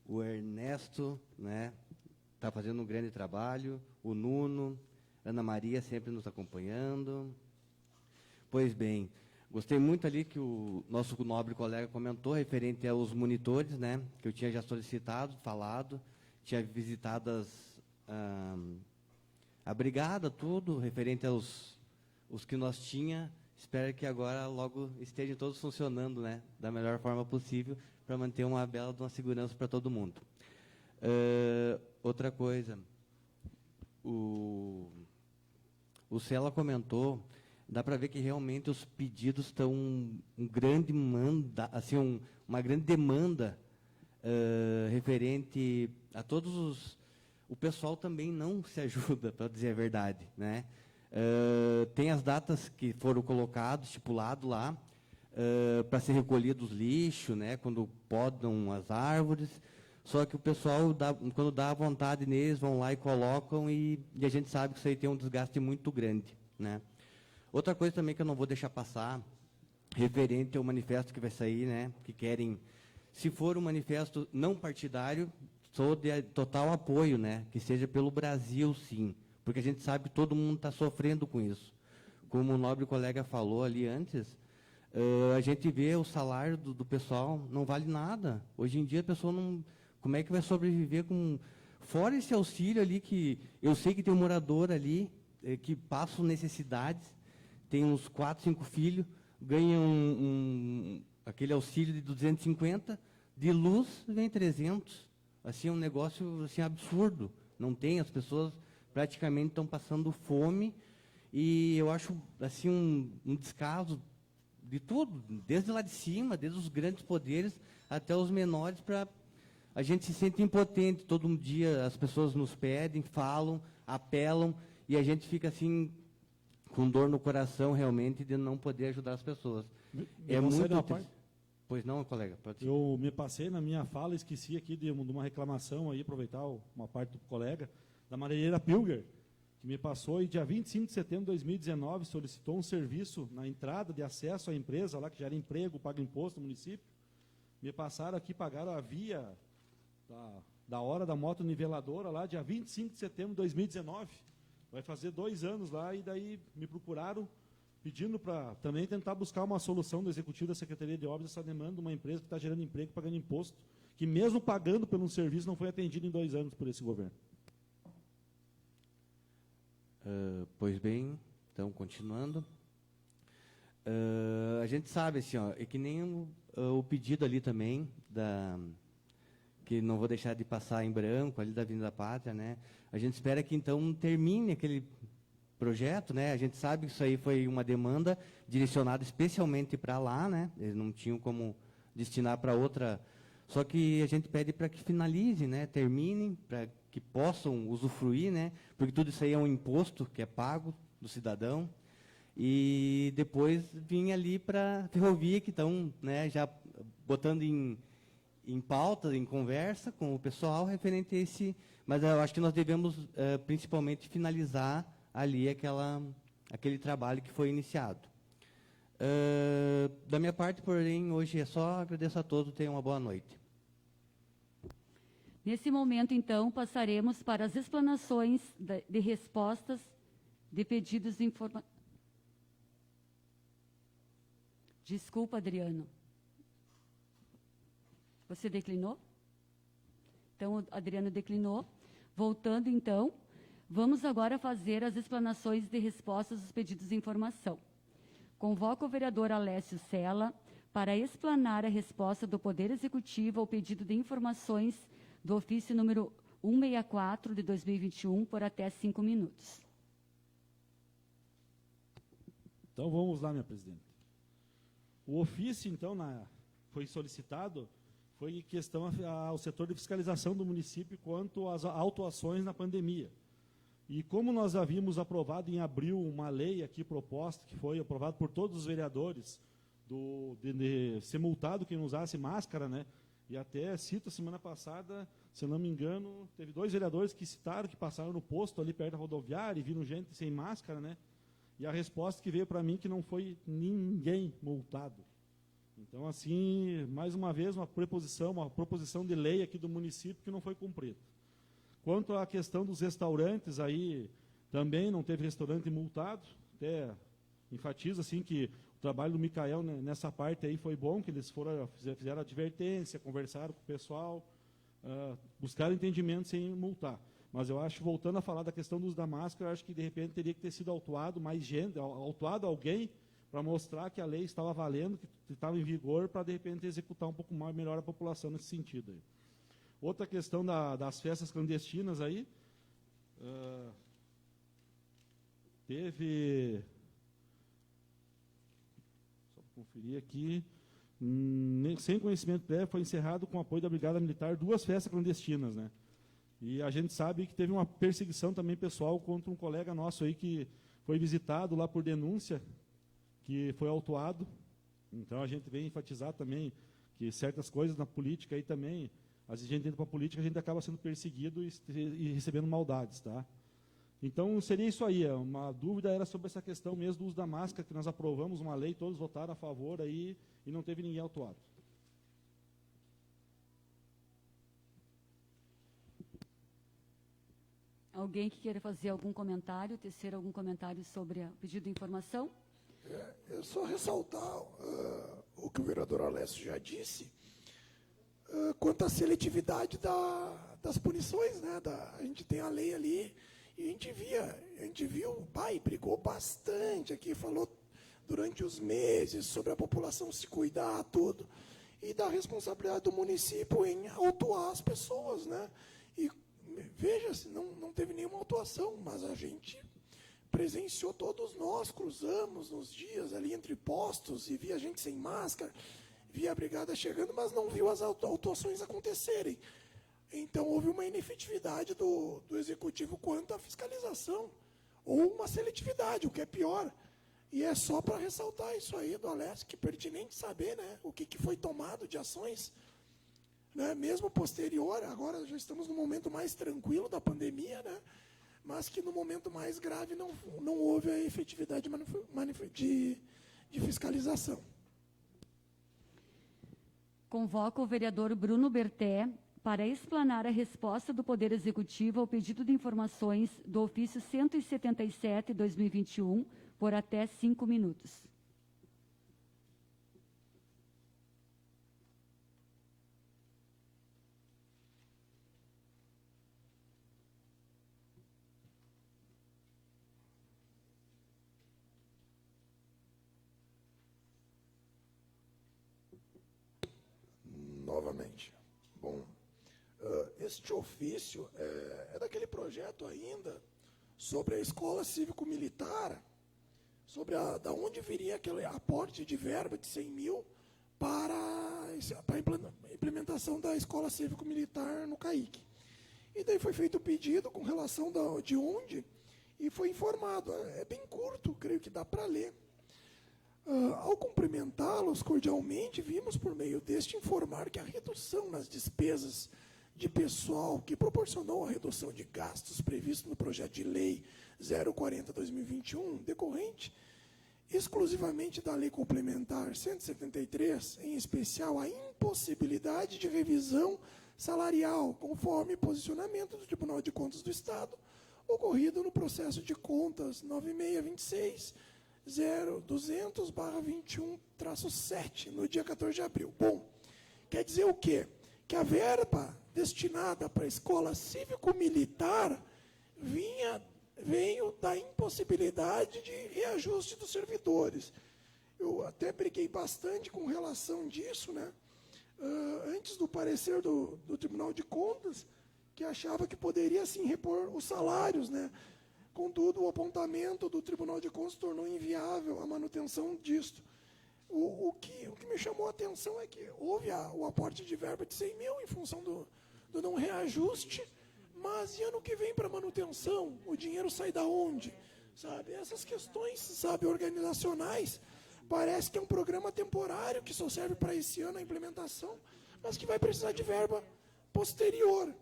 [SPEAKER 8] o Ernesto, né, está fazendo um grande trabalho, o Nuno, Ana Maria sempre nos acompanhando. Pois bem, gostei muito ali que o nosso nobre colega comentou, referente aos monitores, né, que eu tinha já solicitado, falado, tinha visitado a brigada, tudo, referente aos os que nós tinha. Espero que agora logo estejam todos funcionando, né, da melhor forma possível, para manter uma bela segurança para todo mundo. Outra coisa, o Cela comentou, dá para ver que realmente os pedidos estão uma grande demanda referente a todos o pessoal também não se ajuda, para dizer a verdade, né? Tem as datas que foram colocadas, estipulado lá, para ser recolhidos lixo, né, quando podam as árvores, só que o pessoal, quando dá a vontade neles, vão lá e colocam, e a gente sabe que isso aí tem um desgaste muito grande, né. Outra coisa também que eu não vou deixar passar, referente ao manifesto que vai sair, né, que querem, se for um manifesto não partidário, sou de total apoio, né, que seja pelo Brasil, sim, porque a gente sabe que todo mundo está sofrendo com isso. Como o nobre colega falou ali antes, a gente vê o salário do pessoal, não vale nada. Hoje em dia a pessoa não... Como é que vai sobreviver com... Fora esse auxílio ali, que eu sei que tem um morador ali, que passa necessidades, tem uns 4, 5 filhos, ganha aquele auxílio de 250, de luz vem 300. Assim, é um negócio assim, absurdo. Não tem, as pessoas praticamente estão passando fome, e eu acho assim um descaso de tudo, desde lá de cima, desde os grandes poderes até os menores, para a gente se sente impotente. Todo dia as pessoas nos pedem, falam, apelam, e a gente fica assim com dor no coração realmente de não poder ajudar as pessoas. É muito triste. Pois não, colega?
[SPEAKER 1] Eu me passei na minha fala, esqueci aqui de uma reclamação aí, aproveitar uma parte do colega, da madeireira Pilger, que me passou, e dia 25 de setembro de 2019 solicitou um serviço na entrada de acesso à empresa, lá que gera emprego, paga imposto no município. Me passaram aqui, pagaram a via da hora da moto niveladora lá, dia 25 de setembro de 2019. Vai fazer 2 anos lá, e daí me procuraram pedindo para também tentar buscar uma solução do Executivo da Secretaria de Obras, essa demanda de uma empresa que está gerando emprego, pagando imposto, que mesmo pagando por um serviço não foi atendido em 2 anos por esse governo.
[SPEAKER 8] Pois bem, então, continuando. A gente sabe, assim, ó, é que nem o pedido ali também, que não vou deixar de passar em branco, ali da Avenida Pátria, né? A gente espera que, então, termine aquele projeto, né? A gente sabe que isso aí foi uma demanda direcionada especialmente para lá, né? Eles não tinham como destinar para outra. Só que a gente pede para que finalize, né? Terminem, para que possam usufruir, né? Porque tudo isso aí é um imposto que é pago do cidadão. E depois vinha ali para a ferrovia, que estão, né, já botando em pauta, em conversa com o pessoal referente a esse. Mas eu acho que nós devemos principalmente finalizar ali aquele trabalho que foi iniciado. Da minha parte, porém, hoje é só. Agradeço a todos, tenham uma boa noite.
[SPEAKER 2] Nesse momento, então, passaremos para as explanações de respostas de pedidos de informação. Desculpa, Adriano. Você declinou? Então, o Adriano declinou. Voltando, então, vamos agora fazer as explanações de respostas dos pedidos de informação. Convoco o vereador Alessio Sela para explanar a resposta do Poder Executivo ao pedido de informações do ofício número 164 de 2021 por até 5 minutos.
[SPEAKER 1] Então, vamos lá, minha presidente. O ofício, então, foi solicitado, foi em questão ao setor de fiscalização do município quanto às autuações na pandemia. E como nós havíamos aprovado em abril uma lei aqui proposta, que foi aprovada por todos os vereadores, de ser multado quem não usasse máscara, né? E até cito, semana passada, se eu não me engano, teve 2 vereadores que citaram que passaram no posto ali perto da rodoviária e viram gente sem máscara, né? E a resposta que veio para mim que não foi ninguém multado. Então, assim, mais uma vez, uma proposição de lei aqui do município que não foi cumprida. Quanto à questão dos restaurantes, aí também não teve restaurante multado, até enfatizo assim que o trabalho do Micael nessa parte aí foi bom, que eles fizeram advertência, conversaram com o pessoal, buscaram entendimento sem multar. Mas eu acho, voltando a falar da questão do uso da máscara, eu acho que de repente teria que ter sido autuado mais gente, autuado alguém para mostrar que a lei estava valendo, que estava em vigor, para de repente executar um pouco mais, melhor a população nesse sentido aí. Outra questão das festas clandestinas aí, teve, só para conferir aqui, sem conhecimento prévio, foi encerrado com apoio da Brigada Militar 2 festas clandestinas, né? E a gente sabe que teve uma perseguição também pessoal contra um colega nosso aí que foi visitado lá por denúncia, que foi autuado. Então a gente vem enfatizar também que certas coisas na política aí também, às vezes a gente entra para a política, a gente acaba sendo perseguido e recebendo maldades, tá? Então seria isso aí, uma dúvida era sobre essa questão mesmo do uso da máscara, que nós aprovamos uma lei, todos votaram a favor aí e não teve ninguém autuado.
[SPEAKER 2] Alguém que queira fazer algum comentário, tecer algum comentário sobre o pedido de informação?
[SPEAKER 3] É só ressaltar o que o vereador Alessio já disse, quanto à seletividade das punições, né? A gente tem a lei ali e a gente viu, o pai brigou bastante aqui, falou durante os meses sobre a população se cuidar, tudo, e da responsabilidade do município em autuar as pessoas, né? E veja-se, não teve nenhuma autuação, mas a gente presenciou, todos nós cruzamos nos dias ali entre postos e via gente sem máscara, via a brigada chegando, mas não viu as autuações acontecerem. Então houve uma inefetividade do executivo quanto à fiscalização, ou uma seletividade, o que é pior. E é só para ressaltar isso aí do Alessio, que é pertinente saber, né, o que foi tomado de ações, né, mesmo posterior, agora já estamos no momento mais tranquilo da pandemia, né, mas que no momento mais grave não houve a efetividade de fiscalização.
[SPEAKER 2] Convoco o vereador Bruno Berté para explanar a resposta do Poder Executivo ao pedido de informações do ofício 177/2021 por até 5 minutos.
[SPEAKER 3] Novamente. Bom, este ofício é daquele projeto ainda sobre a escola cívico-militar, sobre da onde viria aquele aporte de verba de 100 mil para a implementação da escola cívico-militar no CAIC. E daí foi feito o pedido com relação de onde, e foi informado. É bem curto, creio que dá para ler. Ao cumprimentá-los cordialmente, vimos por meio deste informar que a redução nas despesas de pessoal, que proporcionou a redução de gastos previsto no projeto de lei 040/2021, decorrente exclusivamente da lei complementar 173, em especial a impossibilidade de revisão salarial, conforme posicionamento do Tribunal de Contas do Estado, ocorrido no processo de contas 9626-0200/21-7, no dia 14 de abril. Bom, quer dizer o quê? Que a verba destinada para a escola cívico-militar veio da impossibilidade de reajuste dos servidores. Eu até briguei bastante com relação disso, né? Antes do parecer do Tribunal de Contas, que achava que poderia, sim, repor os salários, né? Contudo, o apontamento do Tribunal de Contas tornou inviável a manutenção disto. O que me chamou a atenção é que houve o aporte de verba de 100 mil em função do não reajuste, mas e ano que vem para manutenção? O dinheiro sai da onde? Sabe? Essas questões, sabe, organizacionais, parece que é um programa temporário que só serve para esse ano a implementação, mas que vai precisar de verba posterior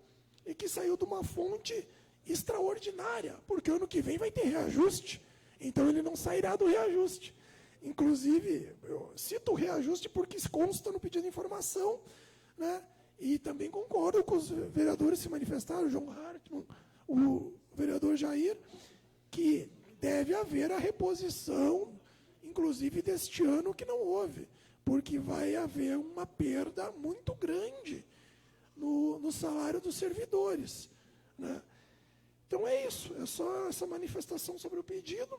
[SPEAKER 3] e que saiu de uma fonte extraordinária, porque ano que vem vai ter reajuste, então ele não sairá do reajuste. Inclusive, eu cito o reajuste porque consta no pedido de informação, né? E também concordo com os vereadores que se manifestaram, o João Hartmann, o vereador Jair, que deve haver a reposição, inclusive deste ano que não houve, porque vai haver uma perda muito grande no salário dos servidores, né? Então é isso, é só essa manifestação sobre o pedido,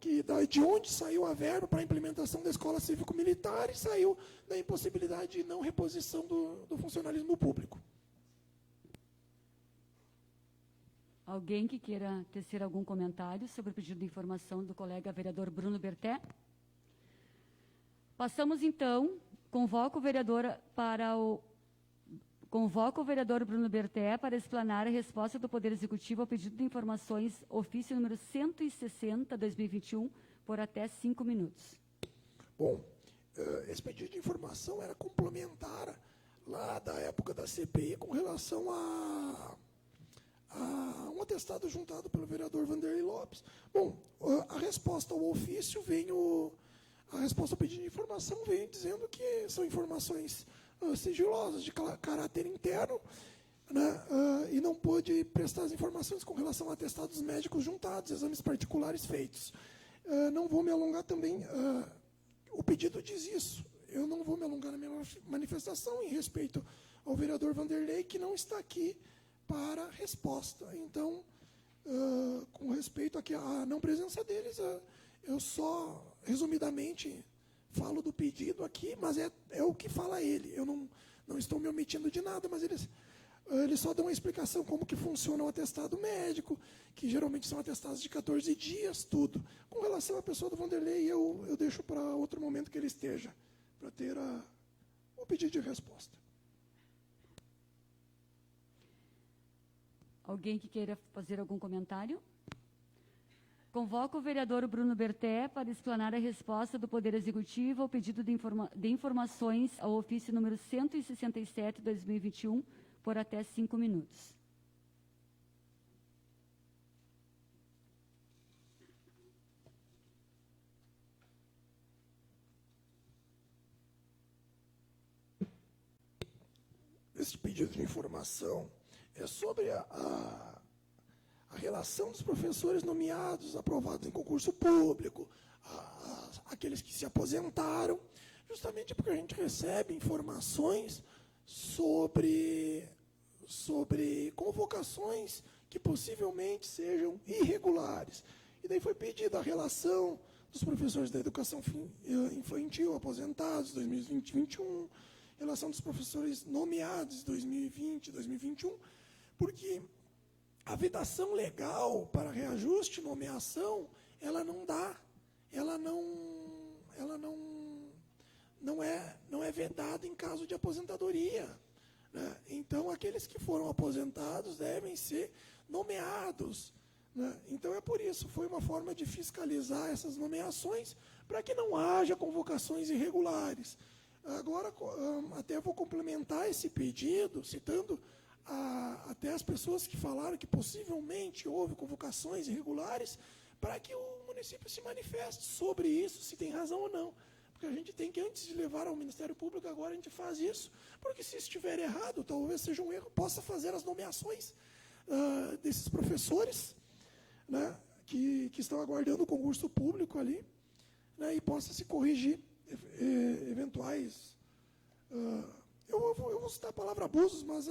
[SPEAKER 3] que de onde saiu a verba para a implementação da escola cívico-militar e saiu da impossibilidade de não reposição do funcionalismo público.
[SPEAKER 2] Alguém que queira tecer algum comentário sobre o pedido de informação do colega vereador Bruno Berté? Passamos, então, convoco o vereador Bruno Berté para explanar a resposta do Poder Executivo ao pedido de informações, ofício número 160/2021, por até 5 minutos.
[SPEAKER 3] Bom, esse pedido de informação era complementar lá da época da CPI com relação a um atestado juntado pelo vereador Vanderlei Lopes. Bom, a resposta ao ofício a resposta ao pedido de informação vem dizendo que são informações sigilosas, de caráter interno, né, e não pôde prestar as informações com relação a atestados médicos juntados, exames particulares feitos. Não vou me alongar também, o pedido diz isso, eu não vou me alongar na minha manifestação em respeito ao vereador Vanderlei, que não está aqui para resposta. Então, com respeito aqui à não presença deles, eu só, resumidamente, falo do pedido aqui, mas é o que fala ele. Eu não estou me omitindo de nada, mas eles só dão uma explicação como que funciona o atestado médico, que geralmente são atestados de 14 dias, tudo. Com relação à pessoa do Vanderlei, eu deixo para outro momento que ele esteja, para ter o pedido de resposta.
[SPEAKER 2] Alguém que queira fazer algum comentário? Convoco o vereador Bruno Berté para explanar a resposta do Poder Executivo ao pedido de informações ao ofício número 167/2021, por até 5 minutos.
[SPEAKER 3] Esse pedido de informação é sobre a relação dos professores nomeados, aprovados em concurso público, aqueles que se aposentaram, justamente porque a gente recebe informações sobre convocações que possivelmente sejam irregulares. E daí foi pedida a relação dos professores da educação infantil aposentados, 2020-2021, relação dos professores nomeados, 2020, 2021, porque a vedação legal para reajuste e nomeação, ela não é vedada em caso de aposentadoria, né? Então, aqueles que foram aposentados devem ser nomeados, né? Então, é por isso, foi uma forma de fiscalizar essas nomeações, para que não haja convocações irregulares. Agora, até vou complementar esse pedido, citando até as pessoas que falaram que possivelmente houve convocações irregulares, para que o município se manifeste sobre isso, se tem razão ou não. Porque a gente tem que, antes de levar ao Ministério Público, agora a gente faz isso, porque se estiver errado, talvez seja um erro, possa fazer as nomeações desses professores, né, que estão aguardando o concurso público ali, né, e possa se corrigir eventuais, eu vou citar a palavra abusos, mas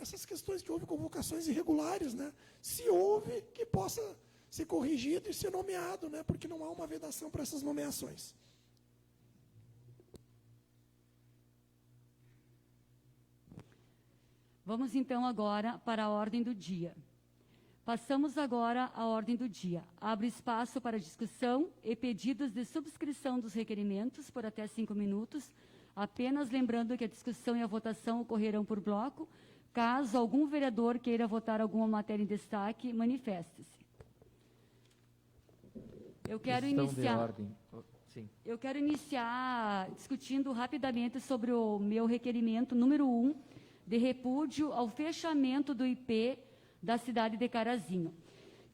[SPEAKER 3] essas questões que houve convocações irregulares, né, se houve, que possa ser corrigido e ser nomeado, né, porque não há uma vedação para essas nomeações.
[SPEAKER 2] Vamos então agora para a ordem do dia. Passamos agora à ordem do dia. Abro espaço para discussão e pedidos de subscrição dos requerimentos por até 5 minutos, apenas lembrando que a discussão e a votação ocorrerão por bloco. Caso algum vereador queira votar alguma matéria em destaque, manifeste-se. Eu quero iniciar discutindo rapidamente sobre o meu requerimento número 1, de repúdio ao fechamento do IP da cidade de Carazinho.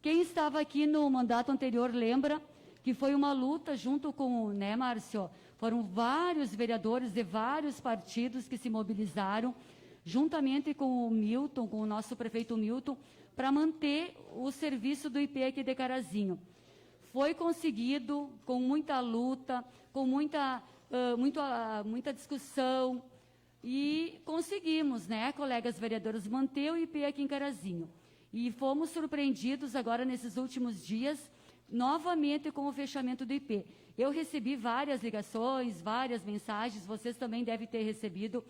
[SPEAKER 2] Quem estava aqui no mandato anterior lembra que foi uma luta junto com, né, Márcio? Foram vários vereadores de vários partidos que se mobilizaram, juntamente com o Milton, com o nosso prefeito Milton, para manter o serviço do IP aqui de Carazinho. Foi conseguido com muita luta, com muita discussão, e conseguimos, né, colegas vereadores, manter o IP aqui em Carazinho. E fomos surpreendidos agora, nesses últimos dias, novamente com o fechamento do IP. Eu recebi várias ligações, várias mensagens, vocês também devem ter recebido,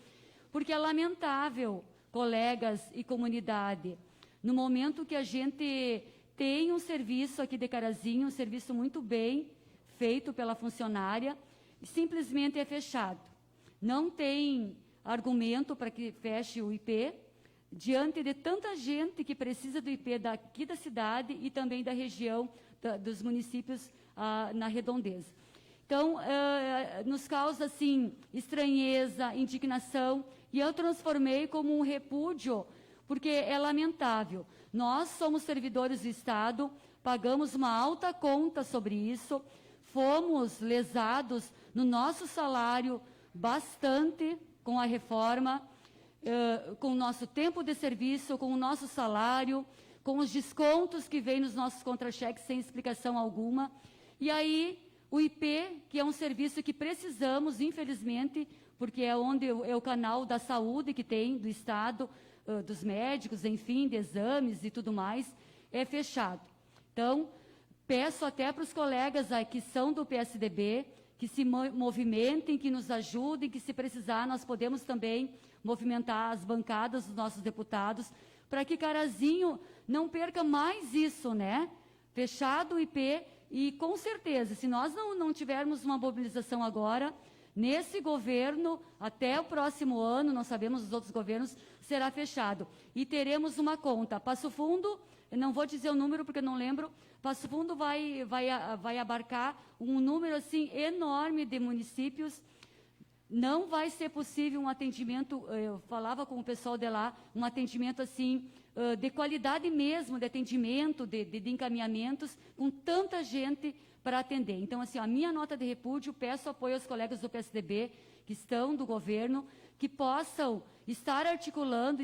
[SPEAKER 2] porque é lamentável, colegas e comunidade, no momento que a gente tem um serviço aqui de Carazinho, um serviço muito bem feito pela funcionária, simplesmente é fechado. Não tem argumento para que feche o IP, diante de tanta gente que precisa do IP daqui da cidade e também da região, dos municípios na redondeza. Então, nos causa, assim, estranheza, indignação, e eu transformei como um repúdio, porque é lamentável. Nós somos servidores do Estado, pagamos uma alta conta sobre isso, fomos lesados no nosso salário bastante com a reforma, com o nosso tempo de serviço, com o nosso salário, com os descontos que vêm nos nossos contra-cheques sem explicação alguma. E aí, o IP, que é um serviço que precisamos, infelizmente, porque é onde é o canal da saúde que tem do Estado, dos médicos, enfim, de exames e tudo mais, é fechado. Então, peço até para os colegas que são do PSDB, que se movimentem, que nos ajudem, que se precisar nós podemos também movimentar as bancadas dos nossos deputados, para que Carazinho não perca mais isso, né? Fechado o IP, e com certeza, se nós não tivermos uma mobilização agora, nesse governo, até o próximo ano, não sabemos os outros governos, será fechado. E teremos uma conta. Passo Fundo, eu não vou dizer o número porque não lembro, Passo Fundo vai abarcar um número assim enorme de municípios. Não vai ser possível um atendimento, eu falava com o pessoal de lá, um atendimento assim, de qualidade mesmo, de atendimento, de encaminhamentos, com tanta gente para atender. Então, assim, a minha nota de repúdio, peço apoio aos colegas do PSDB, que estão do governo, que possam estar articulando,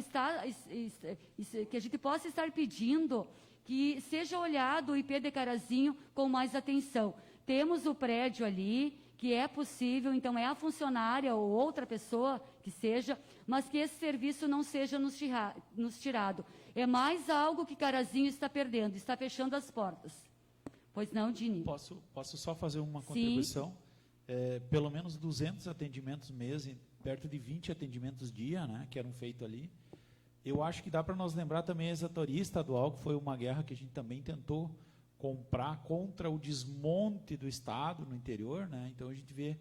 [SPEAKER 2] que a gente possa estar pedindo que seja olhado o IP de Carazinho com mais atenção. Temos o prédio ali, que é possível, então é a funcionária ou outra pessoa que seja, mas que esse serviço não seja nos tirado. É mais algo que Carazinho está perdendo, está fechando as portas. Pois não, Dini?
[SPEAKER 4] Posso só fazer uma contribuição? Pelo menos 200 atendimentos mês, perto de 20 atendimentos dia, né, que eram feitos ali. Eu acho que dá para nós lembrar também a exatoria estadual, que foi uma guerra que a gente também tentou comprar contra o desmonte do Estado no interior, né? Então a gente vê,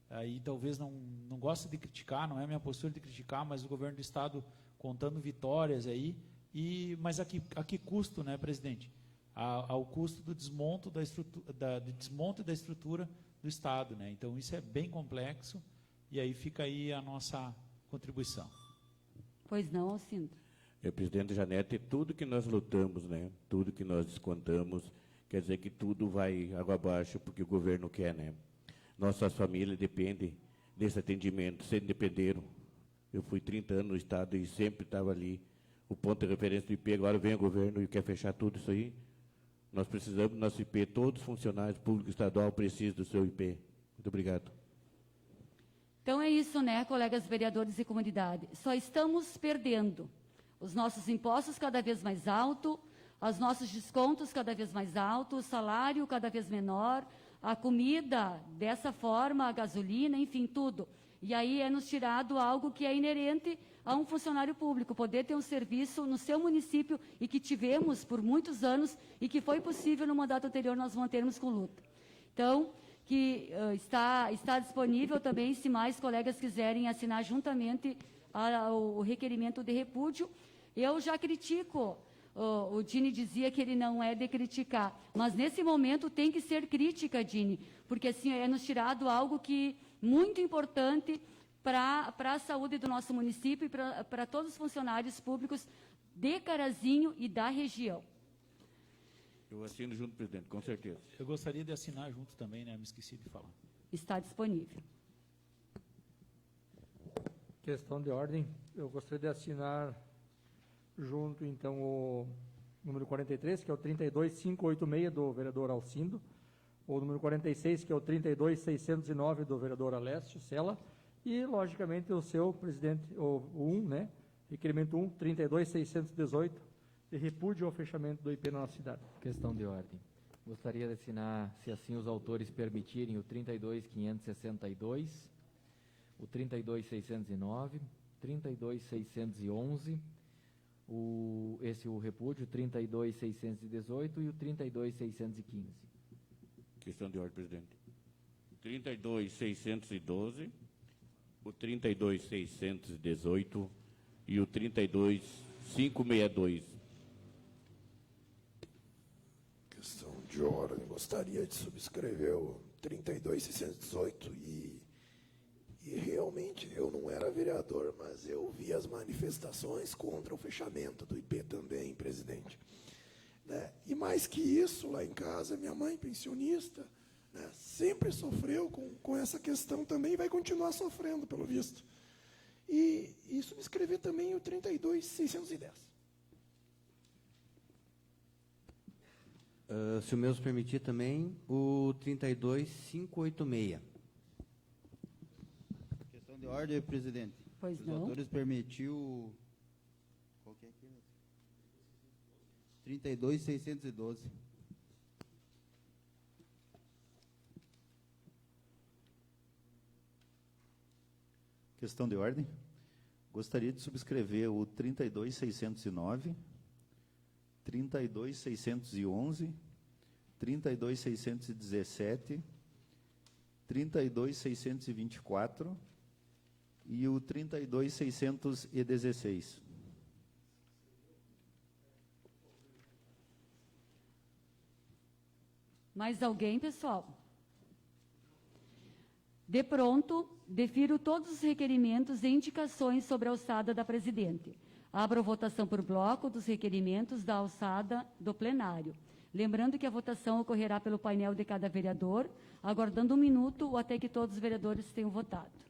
[SPEAKER 4] aí talvez não gosta de criticar, não é minha postura de criticar, mas o governo do Estado contando vitórias aí, mas a que custo, né, presidente? Ao custo do desmonte da estrutura do Estado, né? Então isso é bem complexo, e aí fica aí a nossa contribuição.
[SPEAKER 2] Pois não, Alcindo.
[SPEAKER 9] Presidente Janete, tudo que nós lutamos, né, tudo que nós descontamos, quer dizer que tudo vai água abaixo porque o governo quer, né? Nossas famílias dependem desse atendimento, sempre dependeram. Eu fui 30 anos no Estado e sempre estava ali. O ponto de referência do IP, agora vem o governo e quer fechar tudo isso aí. Nós precisamos do nosso IP, todos os funcionários públicos estadual precisam do seu IP. Muito obrigado.
[SPEAKER 2] Então é isso, né, colegas vereadores e comunidade. Só estamos perdendo os nossos impostos cada vez mais alto, os nossos descontos cada vez mais altos, o salário cada vez menor, a comida dessa forma, a gasolina, enfim, tudo. E aí é nos tirado algo que é inerente a um funcionário público, poder ter um serviço no seu município e que tivemos por muitos anos e que foi possível no mandato anterior nós mantermos com luta. Então, que está disponível também, se mais colegas quiserem assinar juntamente o requerimento de repúdio. Eu já critico, o Dini dizia que ele não é de criticar, mas nesse momento tem que ser crítica, Dini, porque assim é nos tirado algo que muito importante para a saúde do nosso município e para todos os funcionários públicos de Carazinho e da região.
[SPEAKER 9] Eu assino junto, presidente, com certeza.
[SPEAKER 4] Eu gostaria de assinar junto também, né? Me esqueci de falar.
[SPEAKER 2] Está disponível.
[SPEAKER 6] Questão de ordem, eu gostaria de assinar junto, então, o número 43, que é o 32586, do vereador Alcindo, o número 46, que é o 32609, do vereador Alessio Sela, e, logicamente, o seu presidente, o 1, né, requerimento 1, 32618, de repúdio ao fechamento do IP na nossa cidade.
[SPEAKER 5] Questão de ordem. Gostaria de assinar, se assim os autores permitirem, o 32562, o 32609, 32611, o repúdio 32618 e o 32615.
[SPEAKER 9] Questão de ordem, presidente. 32612, o 32618 e o 32562.
[SPEAKER 3] Questão de ordem. Gostaria de subscrever o 32618 e realmente eu não era vereador, mas eu vi as manifestações contra o fechamento do IP também, presidente. Né? E mais que isso, lá em casa, minha mãe, pensionista, né, sempre sofreu com essa questão também e vai continuar sofrendo, pelo visto. E subscrever também o 32610.
[SPEAKER 8] Se o meu permitir também, o 32586.
[SPEAKER 10] Questão de ordem, presidente.
[SPEAKER 2] Pois
[SPEAKER 10] Os
[SPEAKER 2] não.
[SPEAKER 10] autores permitiu... Qual que é aqui? 32612.
[SPEAKER 7] Questão de ordem. Gostaria de subscrever o 32609, 32611, 32617, 32624 e o 32616.
[SPEAKER 2] Mais alguém, pessoal? De pronto, defiro todos os requerimentos e indicações sobre a alçada da presidente. Abro a votação por bloco dos requerimentos da alçada do plenário. Lembrando que a votação ocorrerá pelo painel de cada vereador, aguardando 1 minuto até que todos os vereadores tenham votado.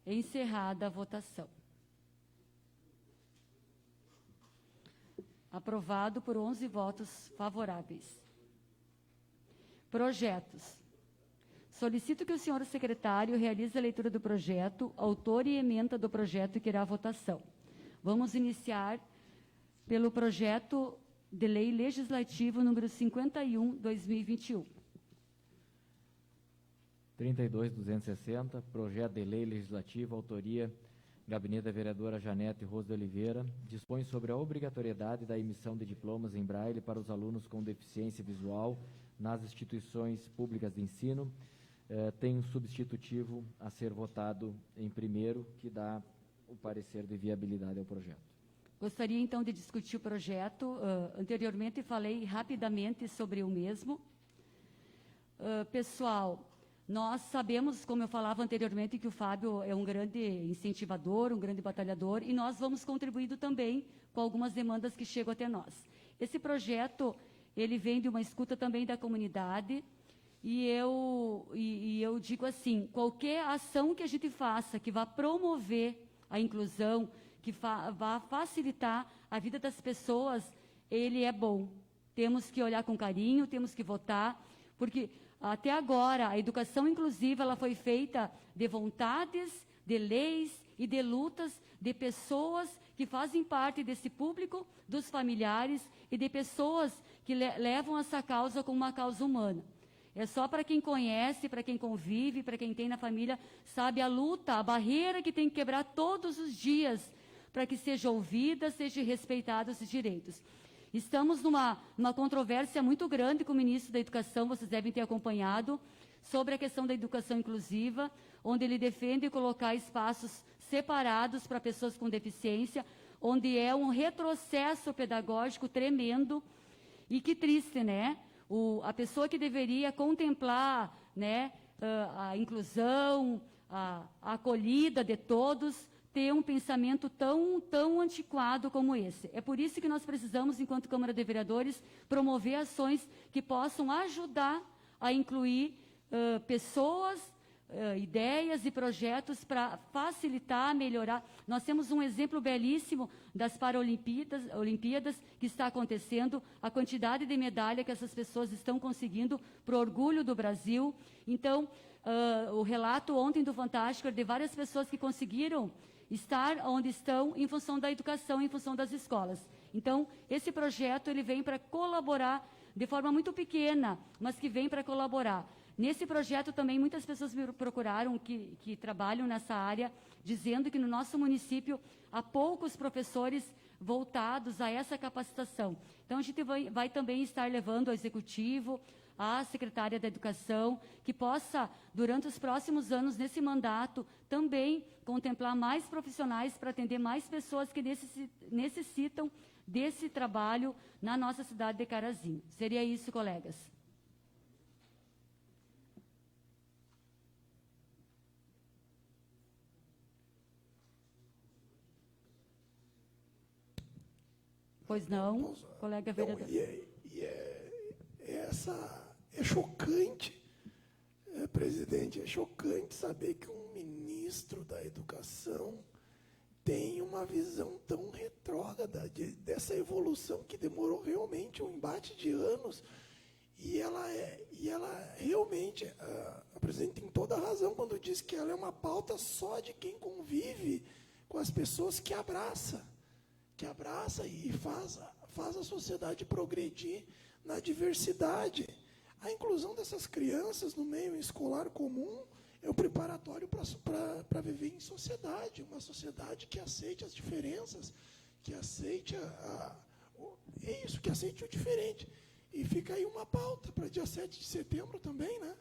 [SPEAKER 2] Encerrada a votação. Aprovado por 11 votos favoráveis. Projetos. Solicito que o senhor secretário realize a leitura do projeto, autor e ementa do projeto que irá à votação. Vamos iniciar pelo projeto de lei legislativo número 51/2021.
[SPEAKER 5] 32260, projeto de lei legislativa, autoria Gabinete da Vereadora Janete Rose de Oliveira, dispõe sobre a obrigatoriedade da emissão de diplomas em braille para os alunos com deficiência visual nas instituições públicas de ensino. Tem um substitutivo a ser votado em primeiro, que dá o parecer de viabilidade ao projeto.
[SPEAKER 2] Gostaria, então, de discutir o projeto. Anteriormente, falei rapidamente sobre o mesmo. Pessoal, Nós sabemos, como eu falava anteriormente, que o Fábio é um grande incentivador, um grande batalhador, e nós vamos contribuindo também com algumas demandas que chegam até nós. Esse projeto, ele vem de uma escuta também da comunidade, e eu digo assim, qualquer ação que a gente faça, que vá promover a inclusão, que vá facilitar a vida das pessoas, ele é bom. Temos que olhar com carinho, temos que votar, porque até agora a educação inclusiva ela foi feita de vontades, de leis e de lutas de pessoas que fazem parte desse público, dos familiares e de pessoas que levam essa causa como uma causa humana. É só para quem conhece, para quem convive, para quem tem na família, sabe a luta, a barreira que tem que quebrar todos os dias para que seja ouvida, seja respeitados os direitos. Estamos numa controvérsia muito grande com o ministro da Educação, vocês devem ter acompanhado, sobre a questão da educação inclusiva, onde ele defende colocar espaços separados para pessoas com deficiência, onde é um retrocesso pedagógico tremendo. E que triste, né? A pessoa que deveria contemplar, né, a inclusão, a acolhida de todos, ter um pensamento tão antiquado como esse. É por isso que nós precisamos, enquanto Câmara de Vereadores, promover ações que possam ajudar a incluir pessoas, ideias e projetos para facilitar, melhorar. Nós temos um exemplo belíssimo das Paralimpíadas que está acontecendo, a quantidade de medalha que essas pessoas estão conseguindo para o orgulho do Brasil. Então, o relato ontem do Fantástico de várias pessoas que conseguiram estar onde estão em função da educação, em função das escolas. Então, esse projeto ele vem para colaborar de forma muito pequena, mas que vem para colaborar. Nesse projeto também muitas pessoas me procuraram que trabalham nessa área, dizendo que no nosso município há poucos professores voltados a essa capacitação. Então, a gente vai também estar levando ao Executivo, à Secretária da Educação, que possa, durante os próximos anos, nesse mandato, também contemplar mais profissionais para atender mais pessoas que necessitam desse trabalho na nossa cidade de Carazinho. Seria isso, colegas. Pois não, colega vereador.
[SPEAKER 3] É chocante, presidente, é chocante saber que um ministro da Educação tem uma visão tão retrógrada dessa evolução que demorou realmente um embate de anos. E ela realmente, a presidente tem toda a razão quando diz que ela é uma pauta só de quem convive com as pessoas, que abraça e faz a sociedade progredir na diversidade. A inclusão dessas crianças no meio escolar comum é o preparatório para viver em sociedade, uma sociedade que aceite as diferenças, que aceite que aceite o diferente. E fica aí uma pauta para dia 7 de setembro também, né?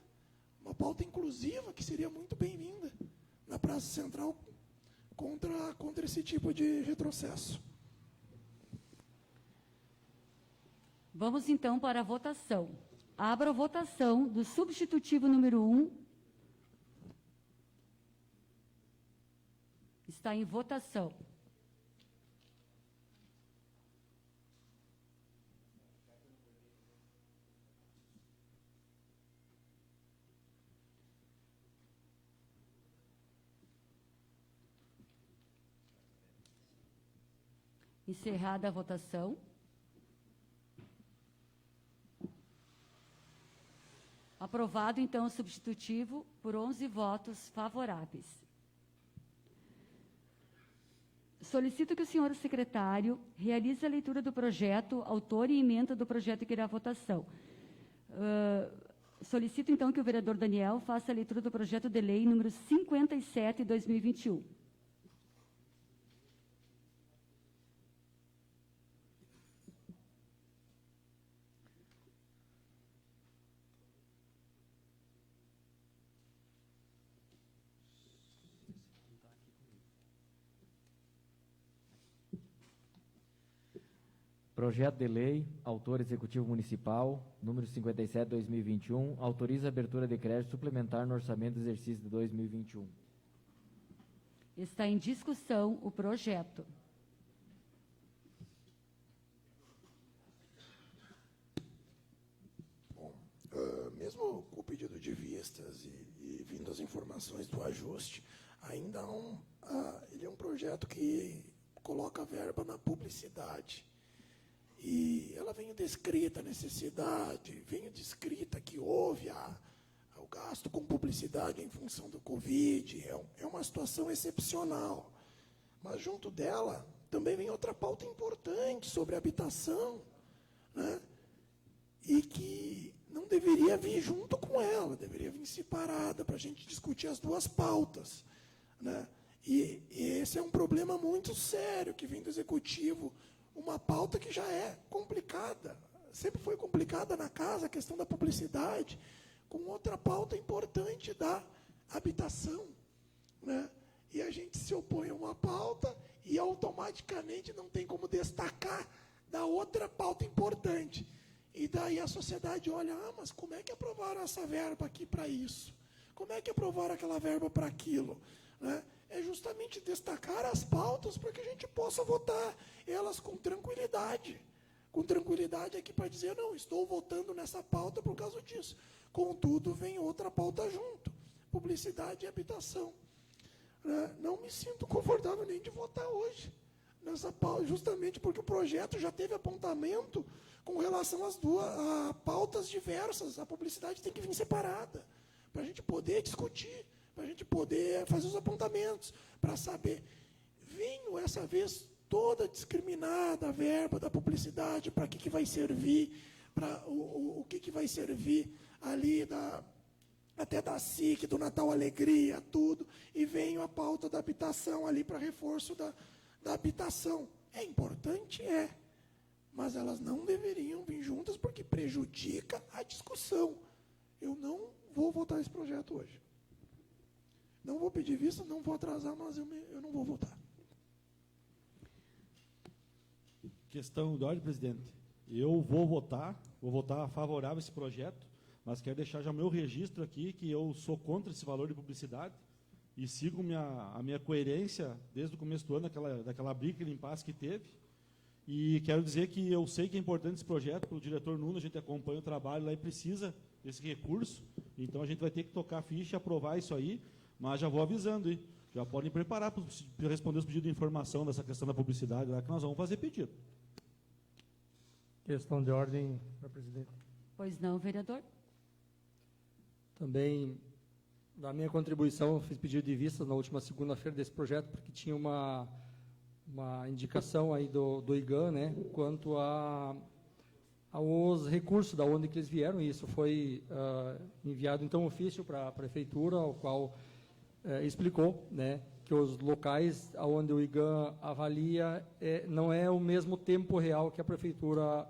[SPEAKER 3] Uma pauta inclusiva que seria muito bem-vinda na Praça Central contra esse tipo de retrocesso.
[SPEAKER 2] Vamos, então, para a votação. Abro a votação do substitutivo número 1. Está em votação. Encerrada a votação. Aprovado, então, o substitutivo por 11 votos favoráveis. Solicito que o senhor secretário realize a leitura do projeto, autor e emenda do projeto que irá à votação. Solicito, então, que o vereador Daniel faça a leitura do projeto de lei número 57, 2021.
[SPEAKER 5] Projeto de lei, autor Executivo Municipal, número 57/2021, autoriza a abertura de crédito suplementar no orçamento do exercício de 2021.
[SPEAKER 2] Está em discussão o projeto.
[SPEAKER 3] Mesmo com o pedido de vistas e vindo as informações do ajuste, ainda ele é um projeto que coloca verba na publicidade. E ela vem descrita a necessidade, vem descrita que houve o gasto com publicidade em função do Covid, é uma situação excepcional. Mas junto dela também vem outra pauta importante sobre habitação, né? E que não deveria vir junto com ela, deveria vir separada para a gente discutir as duas pautas, né? E esse é um problema muito sério que vem do Executivo, uma pauta que já é complicada, sempre foi complicada na casa, a questão da publicidade, com outra pauta importante da habitação, né? E a gente se opõe a uma pauta e automaticamente não tem como destacar da outra pauta importante. E daí a sociedade olha, mas como é que aprovaram essa verba aqui para isso? Como é que aprovaram aquela verba para aquilo? Né? É justamente destacar as pautas para que a gente possa votar elas com tranquilidade. Com tranquilidade aqui para dizer, não, estou votando nessa pauta por causa disso. Contudo, vem outra pauta junto, publicidade e habitação. Né? Não me sinto confortável nem de votar hoje nessa pauta, justamente porque o projeto já teve apontamento com relação às a pautas diversas. A publicidade tem que vir separada, para a gente poder discutir, para a gente poder fazer os apontamentos, para saber, venho essa vez toda discriminada a verba da publicidade, para que vai servir, para o que vai servir ali, até da SIC, do Natal Alegria, tudo, e venho a pauta da habitação ali para reforço da habitação. É importante? É. Mas elas não deveriam vir juntas porque prejudica a discussão. Eu não vou votar esse projeto hoje. Não vou pedir vista, não vou atrasar, mas eu não vou votar.
[SPEAKER 1] Questão de ordem, presidente. Eu vou votar favorável a esse projeto, mas quero deixar já o meu registro aqui que eu sou contra esse valor de publicidade e sigo a minha coerência desde o começo do ano, daquela briga, aquele impasse que teve. E quero dizer que eu sei que é importante esse projeto, para o diretor Nuno, a gente acompanha o trabalho lá e precisa desse recurso, então a gente vai ter que tocar a ficha e aprovar isso aí, mas já vou avisando, hein? Já podem preparar para responder os pedidos de informação dessa questão da publicidade lá, que nós vamos fazer pedido.
[SPEAKER 6] Questão de ordem, senhor presidente.
[SPEAKER 2] Pois não, vereador?
[SPEAKER 6] Também, da minha contribuição, fiz pedido de vista na última segunda-feira desse projeto, porque tinha uma indicação aí do IGAN, né, quanto aos recursos, da onde que eles vieram, e isso foi enviado, então, ofício para a prefeitura, o qual explicou, né, que os locais onde o IGAN avalia não é o mesmo tempo real que a prefeitura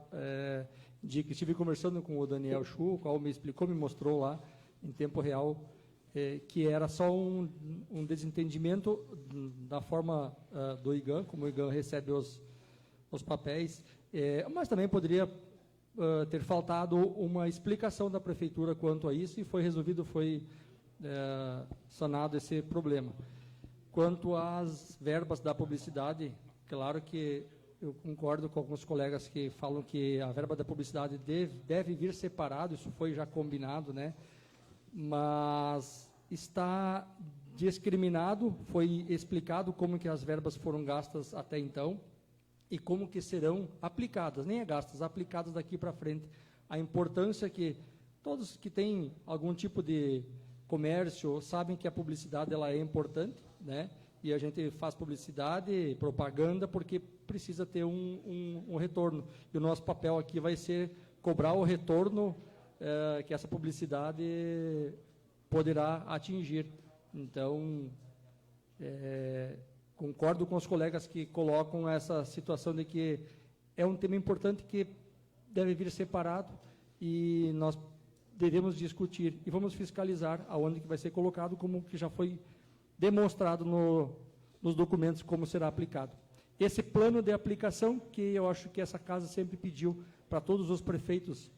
[SPEAKER 6] indica. Estive conversando com o Daniel Chu, o qual me explicou, me mostrou lá, em tempo real, que era só um desentendimento da forma do IGAN, como o IGAN recebe os papéis, mas também poderia ter faltado uma explicação da prefeitura quanto a isso, e foi resolvido, foi sanado esse problema. Quanto às verbas da publicidade, claro que eu concordo com alguns colegas que falam que a verba da publicidade deve vir separado, isso foi já combinado, né? Mas está discriminado, foi explicado como que as verbas foram gastas até então e como que serão aplicadas, nem é gastas, aplicadas daqui para frente. A importância que todos que têm algum tipo de comércio sabem que a publicidade ela é importante, né? E a gente faz publicidade, propaganda, porque precisa ter um retorno. E o nosso papel aqui vai ser cobrar o retorno que essa publicidade poderá atingir. Então, concordo com os colegas que colocam essa situação de que é um tema importante que deve vir separado e nós devemos discutir e vamos fiscalizar aonde que vai ser colocado, como que já foi demonstrado nos documentos como será aplicado. esse plano de aplicação que eu acho que essa casa sempre pediu para todos os prefeitos,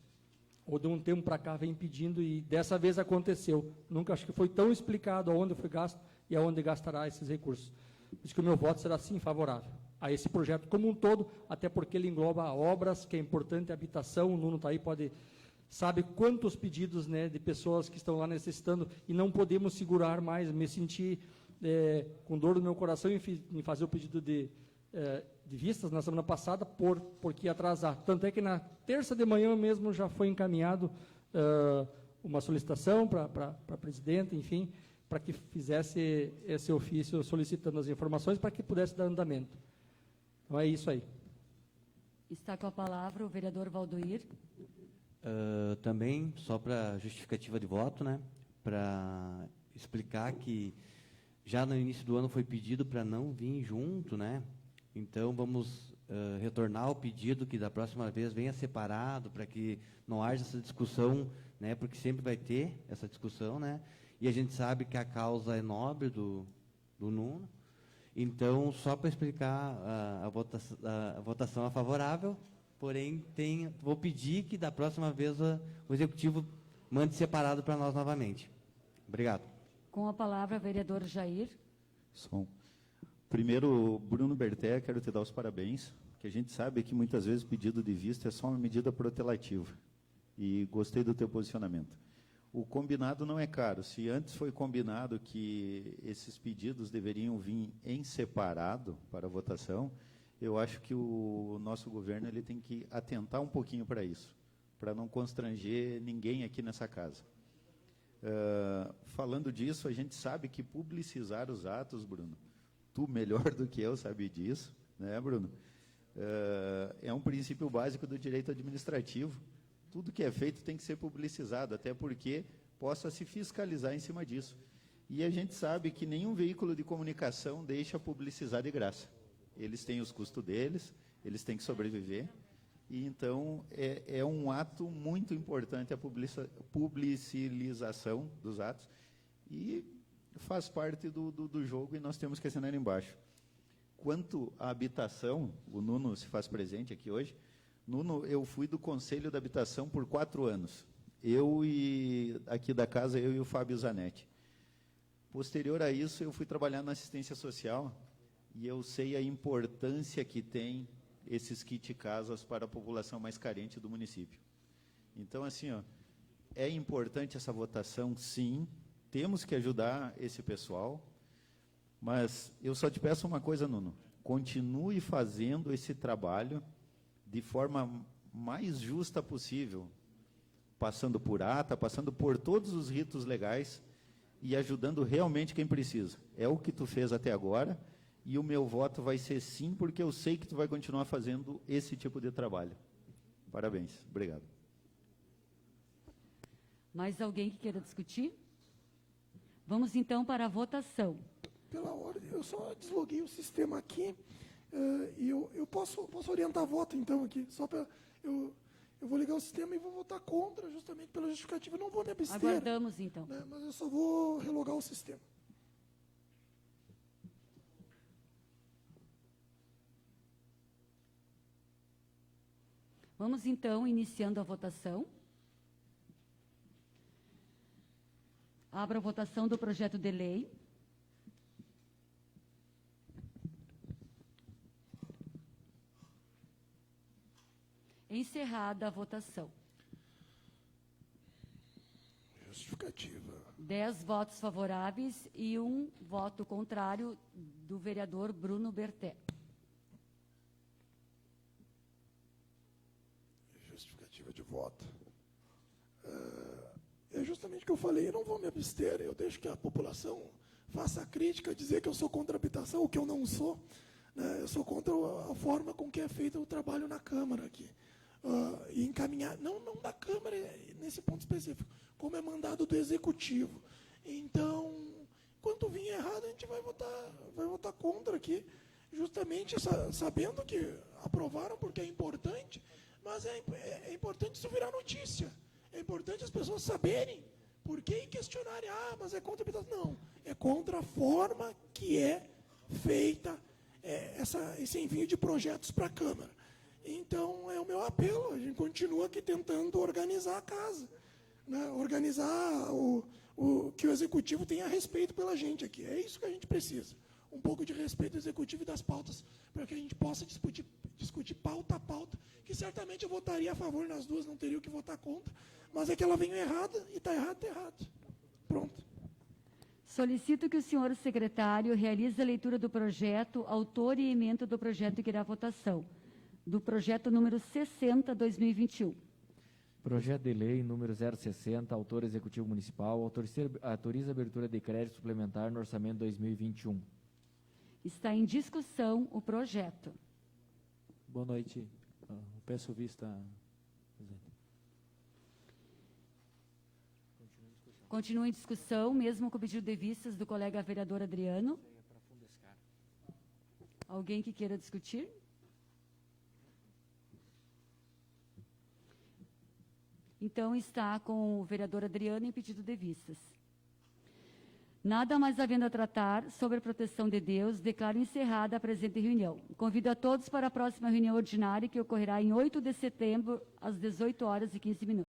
[SPEAKER 6] ou de um tempo para cá vem pedindo, e dessa vez aconteceu. Nunca acho que foi tão explicado aonde foi gasto e aonde gastará esses recursos. Por isso que o meu voto será sim favorável a esse projeto como um todo, até porque ele engloba obras, que é importante, habitação. O Nuno está aí, sabe quantos pedidos, né, de pessoas que estão lá necessitando, e não podemos segurar mais. Me senti com dor no meu coração em fazer o pedido de vistas na semana passada, porque ia atrasar. Tanto é que na terça de manhã mesmo já foi encaminhado uma solicitação para a presidenta, enfim, para que fizesse esse ofício solicitando as informações para que pudesse dar andamento. Então é isso aí.
[SPEAKER 2] Está com a palavra o vereador Valdoir.
[SPEAKER 8] Também, só para justificativa de voto, né, para explicar que já no início do ano foi pedido para não vir junto, né? Então vamos retornar ao pedido que da próxima vez venha separado, para que não haja essa discussão, né? Porque sempre vai ter essa discussão, né? E a gente sabe que a causa é nobre do Nuno. Então, só para explicar, a votação é favorável, porém vou pedir que da próxima vez o Executivo mande separado para nós novamente. Obrigado.
[SPEAKER 2] Com a palavra, vereador Jair.
[SPEAKER 7] Primeiro, Bruno Berté, quero te dar os parabéns, que a gente sabe que muitas vezes pedido de vista é só uma medida protelativa. E gostei do teu posicionamento. O combinado não é caro. Se antes foi combinado que esses pedidos deveriam vir em separado para a votação, eu acho que o nosso governo ele tem que atentar um pouquinho para isso, para não constranger ninguém aqui nessa casa. Falando disso, a gente sabe que publicizar os atos, Bruno, tu melhor do que eu sabe disso, né, Bruno? É um princípio básico do direito administrativo. Tudo que é feito tem que ser publicizado, até porque possa se fiscalizar em cima disso. E a gente sabe que nenhum veículo de comunicação deixa publicizar de graça. Eles têm os custos deles, eles têm que sobreviver. E então é um ato muito importante a publicização dos atos. E faz parte do jogo e nós temos que assinar embaixo. Quanto à habitação, o Nuno se faz presente aqui hoje. Nuno, eu fui do Conselho da Habitação por 4 anos. Aqui da casa, eu e o Fábio Zanetti. Posterior a isso, eu fui trabalhar na assistência social e eu sei a importância que tem esses kit casas para a população mais carente do município. Então, assim, é importante essa votação, sim. Temos que ajudar esse pessoal, mas eu só te peço uma coisa, Nuno. Continue fazendo esse trabalho de forma mais justa possível, passando por ata, passando por todos os ritos legais e ajudando realmente quem precisa. É o que tu fez até agora e o meu voto vai ser sim, porque eu sei que tu vai continuar fazendo esse tipo de trabalho. Parabéns. Obrigado.
[SPEAKER 2] Mais alguém que queira discutir? Vamos então para a votação.
[SPEAKER 3] Pela ordem, eu só desloguei o sistema aqui. E eu posso orientar voto, então, aqui. Só para eu vou ligar o sistema e vou votar contra, justamente pela justificativa. Eu não vou me abster.
[SPEAKER 2] Aguardamos, então.
[SPEAKER 3] Né, mas eu só vou relogar o sistema.
[SPEAKER 2] Vamos, então, iniciando a votação. Abro a votação do projeto de lei. Encerrada a votação.
[SPEAKER 3] Justificativa.
[SPEAKER 2] 10 votos favoráveis e 1 voto contrário do vereador Bruno Berté.
[SPEAKER 3] Justificativa de voto. É justamente o que eu falei, eu não vou me abster, eu deixo que a população faça a crítica, dizer que eu sou contra a habitação, o que eu não sou. Né, eu sou contra a forma com que é feito o trabalho na Câmara aqui. E encaminhar, não da Câmara nesse ponto específico, como é mandado do Executivo. Então, quando vir errado, a gente vai votar contra aqui, justamente sabendo que aprovaram porque é importante, mas é importante isso virar notícia. É importante as pessoas saberem por que questionarem, mas é contra a habitação. Não, é contra a forma que é feita esse envio de projetos para a Câmara. Então, é o meu apelo, a gente continua aqui tentando organizar a casa, né? Organizar que o Executivo tenha respeito pela gente aqui. É isso que a gente precisa. Um pouco de respeito do Executivo e das pautas, para que a gente possa discutir pauta a pauta, que certamente eu votaria a favor nas duas, não teria o que votar contra, mas é que ela veio errada, e está errado, está errado. Pronto.
[SPEAKER 2] Solicito que o senhor secretário realize a leitura do projeto, autor e ementa do projeto que irá à votação, do projeto número 60/2021.
[SPEAKER 5] Projeto de lei número 060, autor Executivo Municipal, autoriza a abertura de crédito suplementar no orçamento 2021.
[SPEAKER 2] Está em discussão o projeto.
[SPEAKER 11] Boa noite. Peço vista, presidente.
[SPEAKER 2] Continua em discussão, mesmo com o pedido de vistas do colega vereador Adriano. Alguém que queira discutir? Então, está com o vereador Adriano em pedido de vistas. Nada mais havendo a tratar sobre a proteção de Deus, declaro encerrada a presente reunião. Convido a todos para a próxima reunião ordinária, que ocorrerá em 8 de setembro, às 18h15.